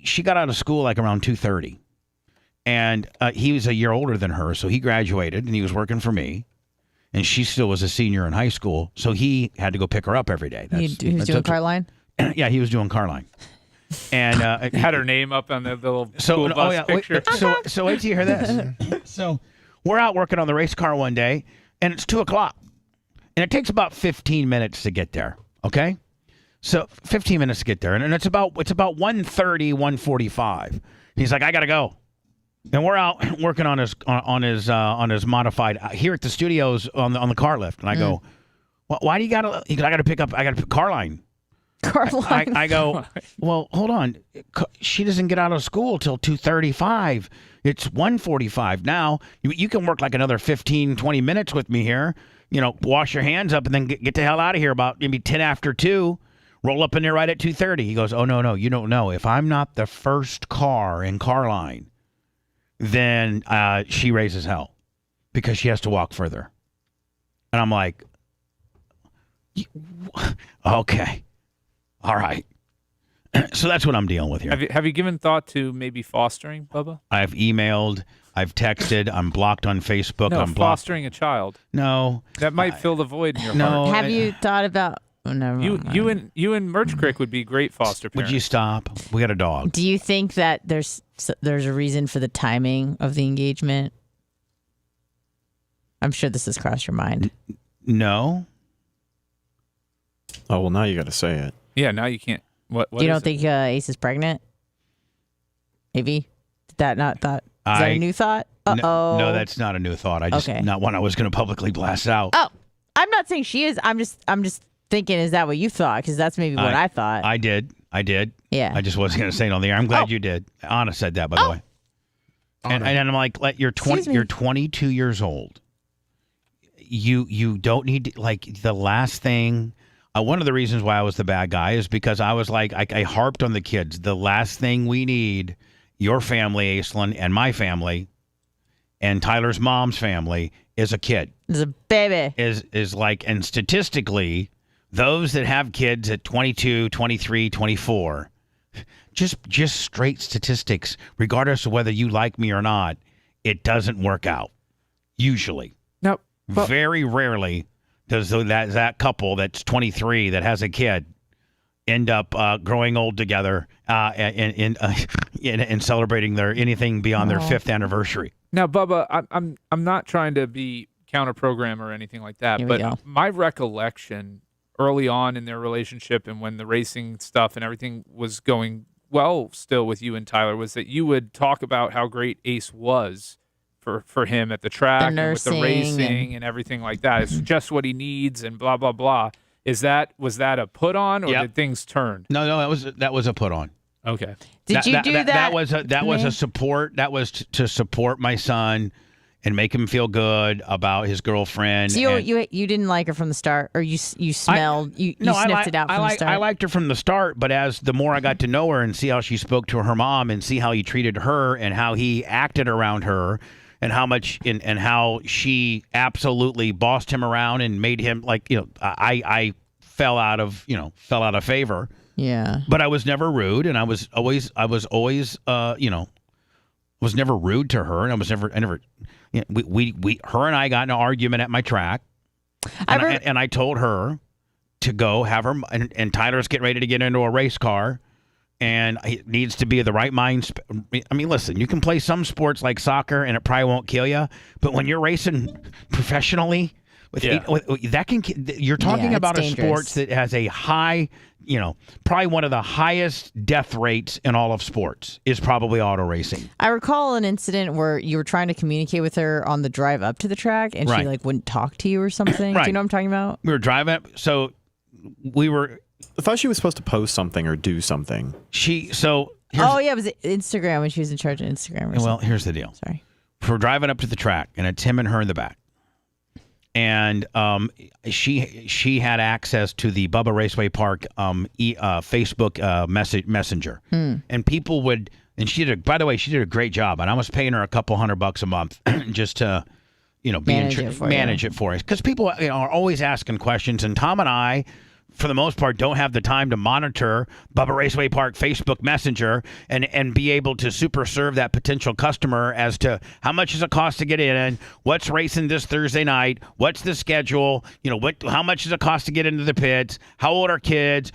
she got out of school like around 2:30, and he was a year older than her, so he graduated and he was working for me, and she still was a senior in high school, so he had to go pick her up every day. He was doing car line? Yeah, he was doing car line, and had her name up on the little school bus picture. So wait till you hear this. So we're out working on the race car one day, and it's 2:00, and it takes about 15 minutes to get there. Okay. So 15 minutes to get there, and it's about 1:30, 1:45. He's like, "I gotta go," and we're out working on his modified here at the studios on the car lift. And I go, "Why do you gotta?" I gotta pick car line. Car line. I go, "Well, hold on. She doesn't get out of school till 2:35. It's 1:45 now. You can work like another 15, 20 minutes with me here. Wash your hands up and then get the hell out of here about maybe 10 after 2. Roll up in there right at 2:30. He goes, "Oh, no, you don't know. If I'm not the first car in car line, then she raises hell because she has to walk further." And I'm like, "Okay. All right." So that's what I'm dealing with here. Have you given thought to maybe fostering, Bubba? I've emailed. I've texted. I'm blocked on Facebook. No, I'm fostering a child. No. That might fill the void in your no, heart. Have you thought about... Oh, no, you and Merch Crick would be great foster parents. Would you stop? We got a dog. Do you think that there's a reason for the timing of the engagement? I'm sure this has crossed your mind. No. Oh, well, now you got to say it. Yeah, now you can't. What you don't think Ace is pregnant? Maybe? Did that not thought? Is that a new thought? Uh-oh. No, that's not a new thought. Not one I was going to publicly blast out. Oh, I'm not saying she is. I'm just thinking, is that what you thought? Because that's maybe what I thought. I did. Yeah. I just wasn't going to say it on the air. I'm glad you did. Anna said that, by the way. And I'm like, you're 22 years old. You don't need to, like, the last thing. One of the reasons why I was the bad guy is because I was like, I harped on the kids. The last thing we need, your family, Aislinn, and my family, and Tyler's mom's family is a kid. It's a baby. Is like, and statistically, those that have kids at 22, 23, 24, just straight statistics, regardless of whether you like me or not, it doesn't work out. Usually. No. Very rarely does that couple that's 23 that has a kid end up growing old together and celebrating their anything beyond their 5th anniversary. Now, Bubba, I'm not trying to be counter program or anything like that, but my recollection early on in their relationship and when the racing stuff and everything was going well still with you and Tyler was that you would talk about how great Ace was for him at the track and with the racing and everything like that. It's just what he needs and blah, blah, blah. Was that a put on or did things turn? No, that was a put on. Okay. Did you do that? That was a support. That was to support my son and make him feel good about his girlfriend. So you didn't like her from the start, or you smelled you sniffed it out from the start. I liked her from the start, but as the more I got to know her and see how she spoke to her mom and see how he treated her and how he acted around her and how much and how she absolutely bossed him around and made him I fell out of favor. Yeah. But I was never rude, and I was always was never rude to her, and I was never her and I got in an argument at my track, and I told her to go have her, and Tyler's getting ready to get into a race car, and it needs to be the right mind. I mean, listen, you can play some sports like soccer, and it probably won't kill you, but when you're racing professionally, you're talking about a sport that has a high, probably one of the highest death rates in all of sports is probably auto racing. I recall an incident where you were trying to communicate with her on the drive up to the track and she wouldn't talk to you or something. Right. Do you know what I'm talking about? We were driving up, so we were. I thought she was supposed to post something or do something. It was Instagram when she was in charge of Instagram or something. Well, here's the deal. Sorry. We're driving up to the track, and it's him and her in the back. And she had access to the Bubba Raceway Park Facebook messenger, and people would. And she did. By the way, she did a great job, and I was paying her a couple $100 a month just to, manage it for us, because people are always asking questions, and Tom and I, for the most part, don't have the time to monitor Bubba Raceway Park Facebook Messenger and be able to super serve that potential customer as to how much does it cost to get in, what's racing this Thursday night, what's the schedule, how much does it cost to get into the pits, how old are kids,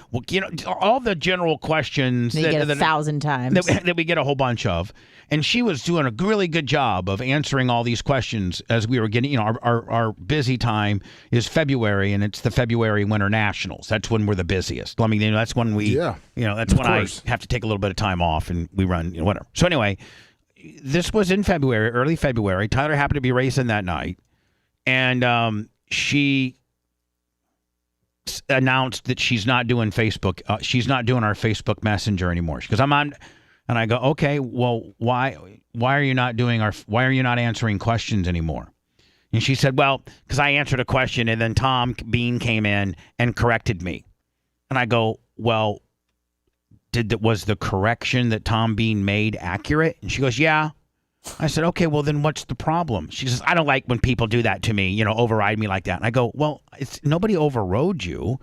all the general questions that you get 1,000 times that we get a whole bunch of. And she was doing a really good job of answering all these questions as we were getting, our busy time is February, and it's the February Winter Nationals. That's when we're the busiest. I mean, that's when that's when I have to take a little bit of time off and we run, whatever. So anyway, this was in February, early February. Tyler happened to be racing that night, and she announced that she's not doing Facebook. She's not doing our Facebook Messenger anymore. She goes, I'm on. And I go, okay, well, why are you not answering questions anymore? And she said, well, because I answered a question and then Tom Bean came in and corrected me. And I go, well, was the correction that Tom Bean made accurate? And she goes, yeah. I said, okay, well, then what's the problem? She says, I don't like when people do that to me, override me like that. And I go, well, nobody overrode you.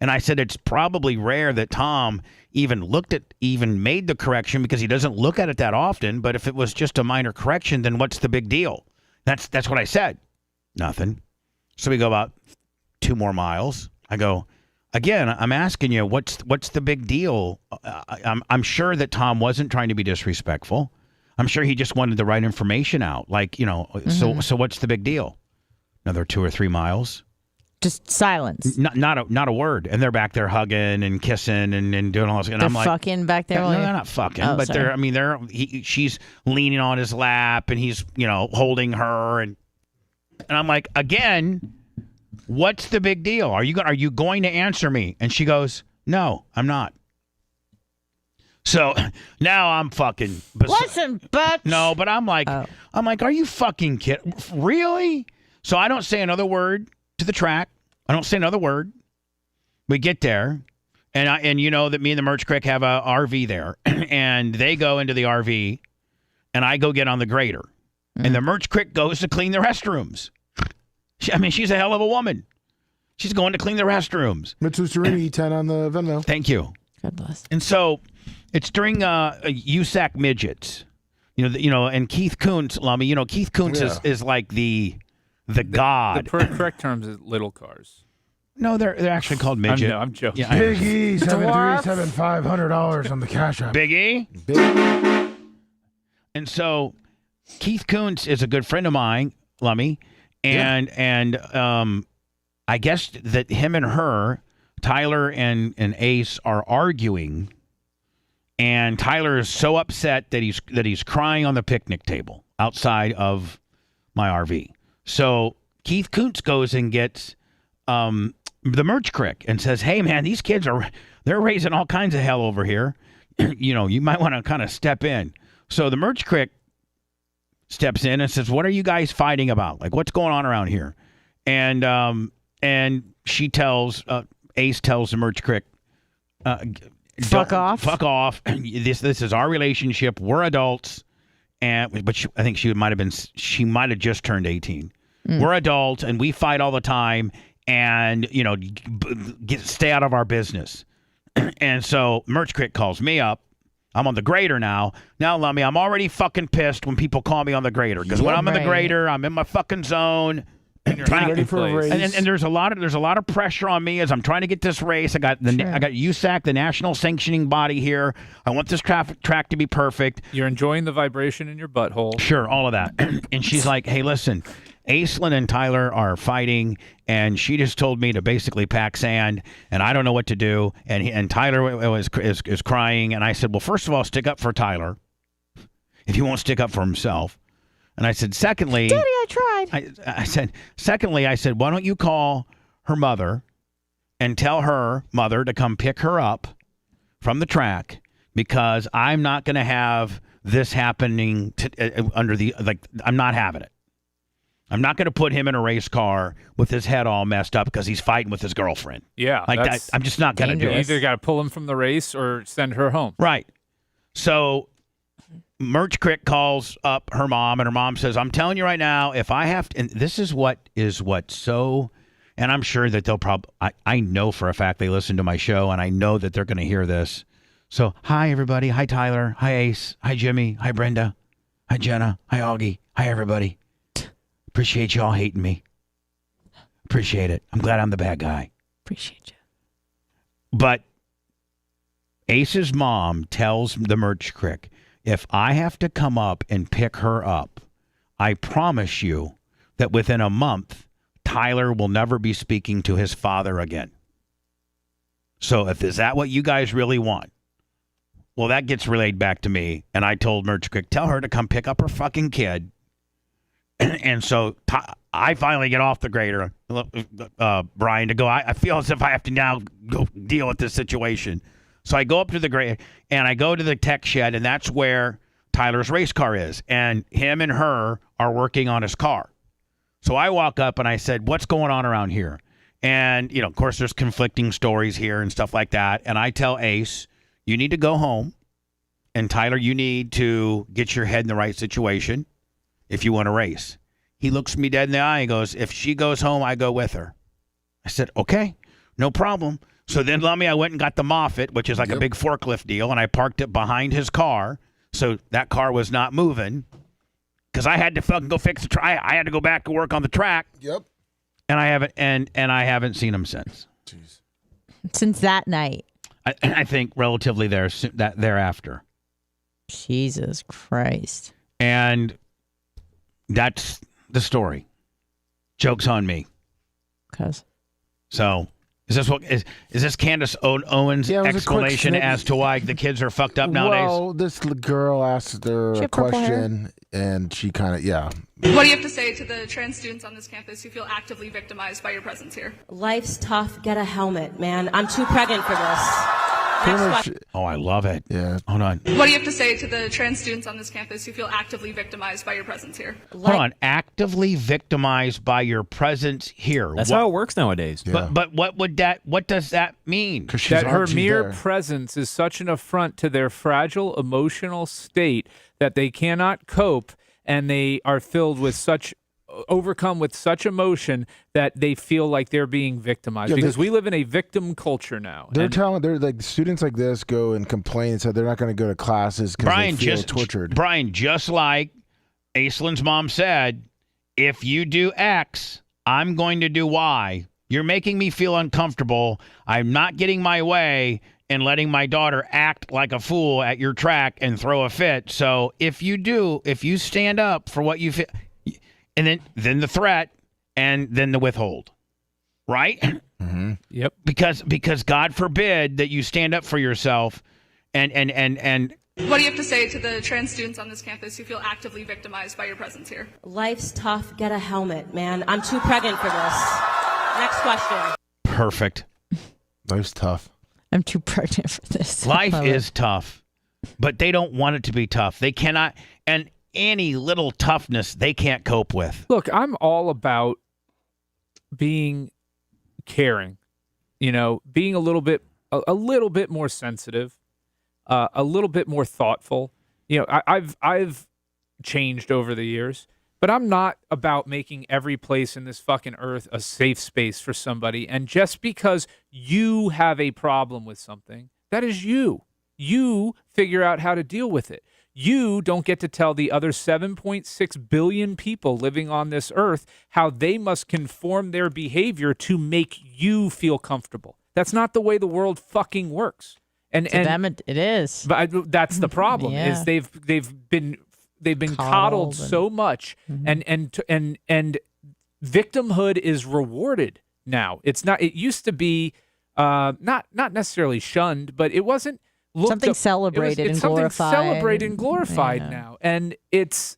And I said, it's probably rare that Tom even made the correction because he doesn't look at it that often. But if it was just a minor correction, then what's the big deal? That's what I said. Nothing. So we go about 2 more miles. I go, again, I'm asking you, what's the big deal? I'm sure that Tom wasn't trying to be disrespectful. I'm sure he just wanted the right information out. So what's the big deal? Another 2 or 3 miles. Just silence. Not a word. And they're back there hugging and kissing and doing all this. And they're I'm like, fucking back there. No, they're not fucking. Oh, but sorry. She's leaning on his lap and he's, holding her. And I'm like, again, what's the big deal? Are you going to answer me? And she goes, no, I'm not. So now I'm fucking. Listen, bitch. No, but I'm like, are you fucking kidding? Really? So I don't say another word to the track. I don't say another word. We get there, and you know that me and the Merch Crick have a RV there, and they go into the RV, and I go get on the grader, And the merch crick goes to clean the restrooms. She's a hell of a woman. She's going to clean the restrooms. Mitsu Serini, 10 on the Venmo. Thank you. God bless. And so it's during USAC midgets. And Keith Kuntz, Lummy, Keith Kuntz is like the god. The correct term is little cars. No, they're actually called midget. I'm joking. Yeah, Big E, 7375 $100 on the Cash App. Big E? And so Keith Kuntz is a good friend of mine, Lummy, and I guess that him and her, Tyler and Ace, are arguing, and Tyler is so upset that he's crying on the picnic table outside of my RV. So Keith Kuntz goes and gets the merch crick and says, "Hey man, these kids they're raising all kinds of hell over here. You might want to kind of step in." So the merch crick steps in and says, "What are you guys fighting about? Like, what's going on around here?" And she tells Ace tells the merch crick, "Fuck off. Fuck off. This is our relationship. We're adults." I think she might have just turned 18. We're adults and we fight all the time, and stay out of our business. And so merch crick calls me up. I'm on the grader now. Now, Lummy, I'm already fucking pissed when people call me on the grader, because when I'm in the grader, I'm in my fucking zone. Ready for a race. And there's a lot of pressure on me as I'm trying to get this race. I got USAC, the national sanctioning body here. I want this track to be perfect. You're enjoying the vibration in your butthole. Sure, all of that. And she's like, "Hey, listen, Aislinn and Tyler are fighting, and she just told me to basically pack sand, and I don't know what to do." And Tyler is crying, and I said, "Well, first of all, stick up for Tyler if he won't stick up for himself." And I said, secondly, Daddy, I tried. I said, why don't you call her mother and tell her mother to come pick her up from the track, because I'm not going to have this happening I'm not having it. I'm not going to put him in a race car with his head all messed up because he's fighting with his girlfriend. Yeah. I'm just not going to do it. You either got to pull him from the race or send her home. Right. So Merch Crick calls up her mom, and her mom says, "I'm telling you right now, if I have to," and this is what's so, and I'm sure that they'll I know for a fact they listen to my show, and I know that they're going to hear this. So, hi, everybody. Hi, Tyler. Hi, Ace. Hi, Jimmy. Hi, Brenda. Hi, Jenna. Hi, Augie. Hi, everybody. Appreciate you all hating me. Appreciate it. I'm glad I'm the bad guy. Appreciate you. But Ace's mom tells the Merch Crick, if I have to come up and pick her up, I promise you that within a month, Tyler will never be speaking to his father again. So is that what you guys really want? Well, that gets relayed back to me, and I told Merch Crick, tell her to come pick up her fucking kid. And so I finally get off the grader, Brian, to go. I feel as if I have to now go deal with this situation. So I go up to the grader, and I go to the tech shed, and that's where Tyler's race car is. And him and her are working on his car. So I walk up, and I said, what's going on around here? And, of course, there's conflicting stories here and stuff like that. And I tell Ace, you need to go home. And Tyler, you need to get your head in the right situation if you want to race. He looks me dead in the eye and goes, if she goes home, I go with her. I said, okay, no problem. So then, Lummy, I went and got the Moffitt, which is like a big forklift deal, and I parked it behind his car, so that car was not moving, because I had to fucking go fix the track. I had to go back to work on the track. Yep. And I haven't, and I haven't seen him since. Jeez. Since that night. I think relatively thereafter. Jesus Christ. And that's the story. Joke's on me. So. Is this Candace Owens' explanation as to why the kids are fucked up nowadays? Well, this girl asked her a question, and she kind of, What do you have to say to the trans students on this campus who feel actively victimized by your presence here? Life's tough. Get a helmet, man. I'm too pregnant for this. Oh, I love it. Yeah. Hold on. What do you have to say to the trans students on this campus who feel actively victimized by your presence here? Hold on. Actively victimized by your presence here. That's how it works nowadays. Yeah. But what does that mean? That her mere presence is such an affront to their fragile emotional state that they cannot cope, and they are overcome with such emotion that they feel like they're being victimized because we live in a victim culture now. They're like students like this go and complain and say they're not going to go to classes because they feel tortured. Brian, just like Aislenn's mom said, if you do X, I'm going to do Y. You're making me feel uncomfortable. I'm not getting my way and letting my daughter act like a fool at your track and throw a fit. So if you stand up for what you feel, and then the threat, and then the withhold, right? Mm-hmm. Yep. Because God forbid that you stand up for yourself, and. What do you have to say to the trans students on this campus who feel actively victimized by your presence here? Life's tough. Get a helmet, man. I'm too pregnant for this. Next question. Perfect. Life's tough. I'm too pregnant for this. Life is tough, but they don't want it to be tough. They cannot, and any little toughness they can't cope with. Look, I'm all about being caring, being a little bit more sensitive, a little bit more thoughtful. I've changed over the years, but I'm not about making every place in this fucking earth a safe space for somebody. And just because you have a problem with something, that is you. You figure out how to deal with it. You don't get to tell the other 7.6 billion people living on this earth how they must conform their behavior to make you feel comfortable. That's not the way the world fucking works. And to them it is. But that's the problem. Yeah. Is they've been coddled so much, and victimhood is rewarded now. It's not. It used to be not necessarily shunned, but it wasn't. Something celebrated and glorified. Something celebrated and glorified now, and it's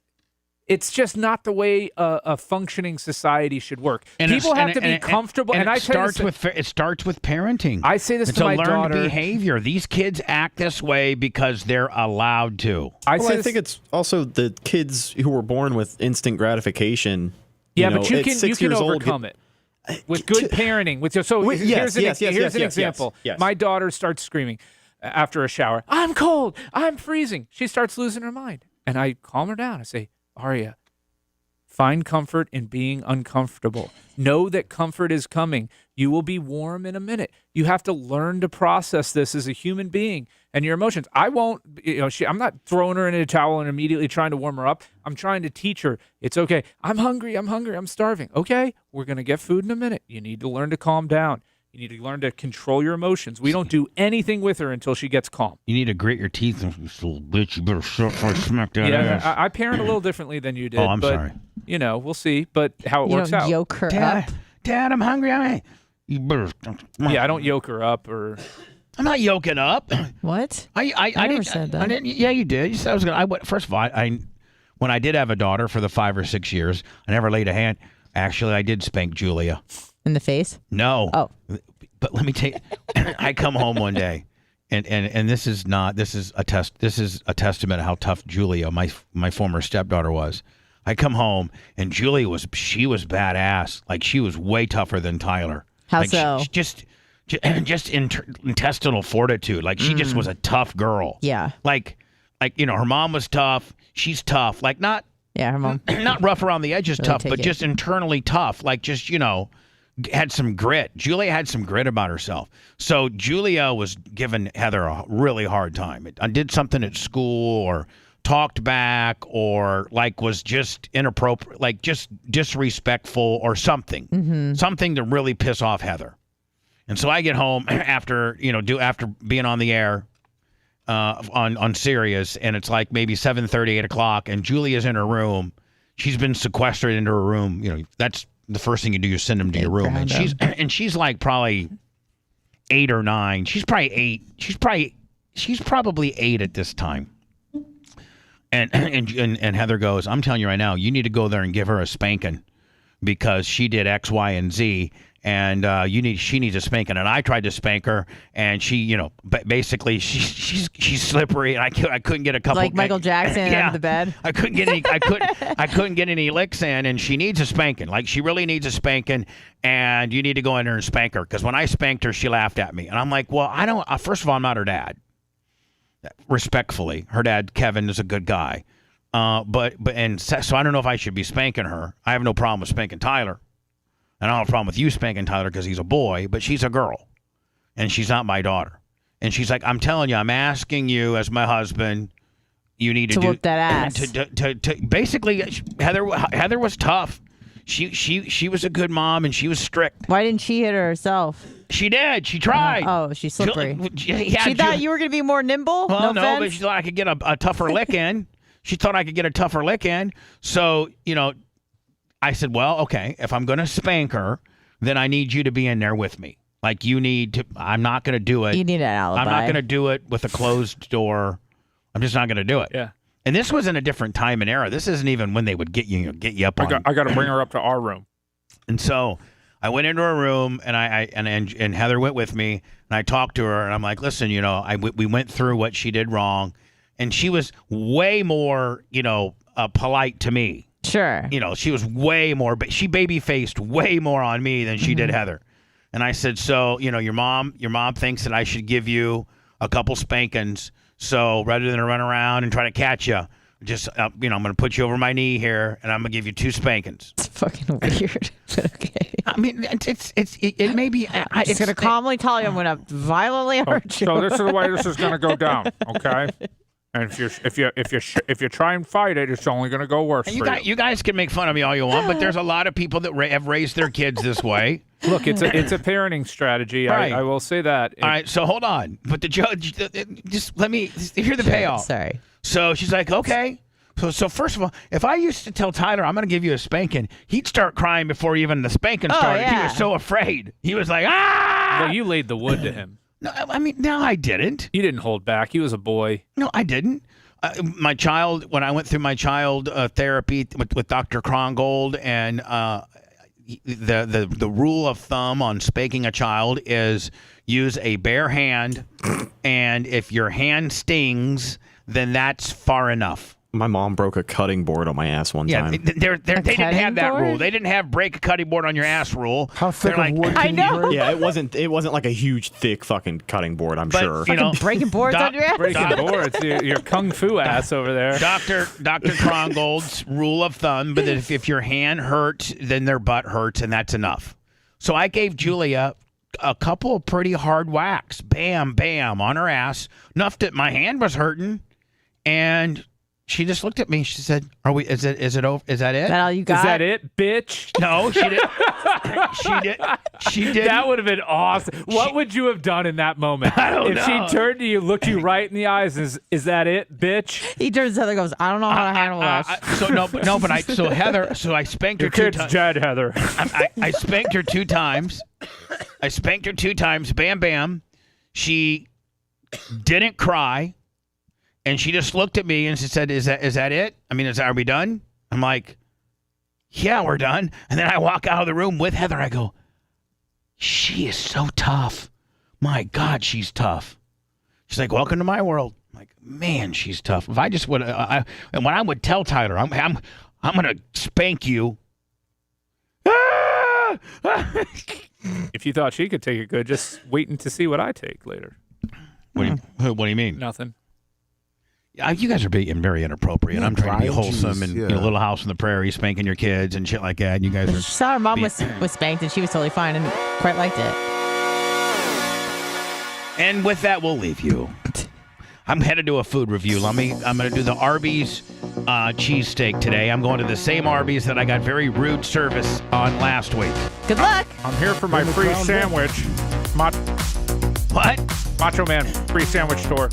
just not the way a functioning society should work. And people have to be comfortable, and it starts with parenting. I say this it's to my daughter. It's a learned behavior. These kids act this way because they're allowed to. I think it's also the kids who were born with instant gratification. Yeah, but you can overcome it. With good parenting. Here's an example. Yes. My daughter starts screaming after a shower. I'm cold. I'm freezing. She starts losing her mind. And I calm her down. I say, Aria, find comfort in being uncomfortable. Know that comfort is coming. You will be warm in a minute. You have to learn to process this as a human being and your emotions. I won't, I'm not throwing her in a towel and immediately trying to warm her up. I'm trying to teach her. It's okay. I'm hungry. I'm starving. Okay, we're going to get food in a minute. You need to learn to calm down. You need to learn to control your emotions. We don't do anything with her until she gets calm. You need to grit your teeth and this little bitch, you better shut before I smack that ass. I parent a little differently than you did. Oh, I'm sorry. We'll see. But how it works out. Yoke her up. Dad, I'm hungry. You better. Yeah, I don't yoke her up or. I'm not yoking up. What? I never said that. I didn't. Yeah, you did. You said I was gonna. First of all, when I did have a daughter for the 5 or 6 years, I never laid a hand. Actually, I did spank Julia. In the face? No. Oh. But let me tell you, I come home one day, and this is a testament of how tough Julia, my former stepdaughter, was. I come home and Julia was badass. Like, she was way tougher than Tyler. How like, so? Just intestinal fortitude. Like, she just was a tough girl. Yeah. Like her mom was tough. She's tough. Like, not. Yeah, her mom. Not rough around the edges Really tough, but just internally tough. Like, just, had some grit. Julia had some grit about herself. So Julia was giving Heather a really hard time. I did something at school or talked back or was just inappropriate, just disrespectful or something. Mm-hmm. Something to really piss off Heather. And so I get home after being on the air on Sirius, and it's like maybe 7:30, 8 o'clock, and Julia's in her room. She's been sequestered into her room. That's the first thing you do, you send them to your room. And she's like probably 8 or 9. She's probably 8. She's probably 8 at this time. And Heather goes, I'm telling you right now, you need to go there and give her a spanking because she did X, Y, and Z. And she needs a spanking. And I tried to spank her, and she, basically she's slippery, and I couldn't get a couple. Like Michael Jackson under the bed. I couldn't get any licks in, and she needs a spanking. Like, she really needs a spanking, and you need to go in there and spank her. Because when I spanked her, she laughed at me, and I'm like, well, I don't. First of all, I'm not her dad. Respectfully, her dad Kevin is a good guy. So I don't know if I should be spanking her. I have no problem with spanking Tyler. And I don't have a problem with you spanking Tyler because he's a boy, but she's a girl. And she's not my daughter. And she's like, I'm telling you, I'm asking you as my husband, you need to whoop that ass. To basically, Heather was tough. She was a good mom and she was strict. Why didn't she hit her herself? She did. She tried. She's slippery. She thought you were going to be more nimble? Well, no, but she thought I could get a tougher lick in. She thought I could get a tougher lick in. So, I said, well, okay, if I'm going to spank her, then I need you to be in there with me. Like, you need to, I'm not going to do it. You need an alibi. I'm not going to do it with a closed door. I'm just not going to do it. Yeah. And this was in a different time and era. This isn't even when they would get you up on. I got to bring her up to our room. And so I went into her room, and and Heather went with me, and I talked to her, and I'm like, listen, we went through what she did wrong, and she was way more, polite to me. Sure. She was way more, but she baby-faced way more on me than she did Heather. And I said, so, your mom thinks that I should give you a couple spankings. So rather than run around and try to catch you, just, I'm going to put you over my knee here, and I'm going to give you 2 spankings. It's fucking weird. Okay. I mean, it may be. I'm just going to calmly tell you I'm going to violently hurt you. So this is the way this is going to go down, okay? And if you try and fight it, it's only going to go worse. You guys can make fun of me all you want, but there's a lot of people that have raised their kids this way. Look, it's a parenting strategy. Right. I will say that. All right, so hold on. But the judge, just let me hear the payoff. Sorry. So she's like, okay. So first of all, if I used to tell Tyler I'm going to give you a spanking, he'd start crying before even the spanking started. Yeah. He was so afraid. He was like, ah! Well, you laid the wood to him. No, I didn't. He didn't hold back. He was a boy. No, I didn't. My child, when I went through my child therapy with Dr. Krongold, and the rule of thumb on spanking a child is use a bare hand, and if your hand stings, then that's far enough. My mom broke a cutting board on my ass one time. They didn't have that rule. They didn't have break a cutting board on your ass rule. How thick of wood I know. Yeah, it wasn't like a huge, thick fucking cutting board, I'm sure. Breaking boards on your ass? Breaking boards. Your kung fu ass over there. Dr. Krongold's rule of thumb, but if your hand hurts, then their butt hurts, and that's enough. So I gave Julia a couple of pretty hard whacks. Bam, bam, on her ass. Enough that my hand was hurting, and she just looked at me. She said, is it over? Is that it? Is that all you got? Is that it, bitch? No, she did. She did. That would have been awesome. What would you have done in that moment? I don't know. If she turned to you, looked you right in the eyes, is that it, bitch? He turns to Heather and goes, I don't know how to handle this. So Heather, I spanked her Your 2 kid's times. dead, Heather. I spanked her 2 times. Bam, bam. She didn't cry. And she just looked at me and she said, is that it? I mean, are we done? I'm like, yeah, we're done. And then I walk out of the room with Heather. I go, she is so tough. My God, she's tough. She's like, welcome to my world. I'm like, man, she's tough. If I just would, and when I would tell Tyler, I'm going to spank you. If you thought she could take it good, just waiting to see what I take later. What do you mean? Nothing. You guys are being very inappropriate. Yeah, I'm trying to be Brian, wholesome geez, and Little House on the Prairie, spanking your kids and shit like that. And you guys are. She saw her mom was spanked and she was totally fine and quite liked it. And with that, we'll leave you. I'm headed to a food review. I'm going to do the Arby's cheesesteak today. I'm going to the same Arby's that I got very rude service on last week. Good luck. I'm here for my free sandwich. What? Macho Man free sandwich store.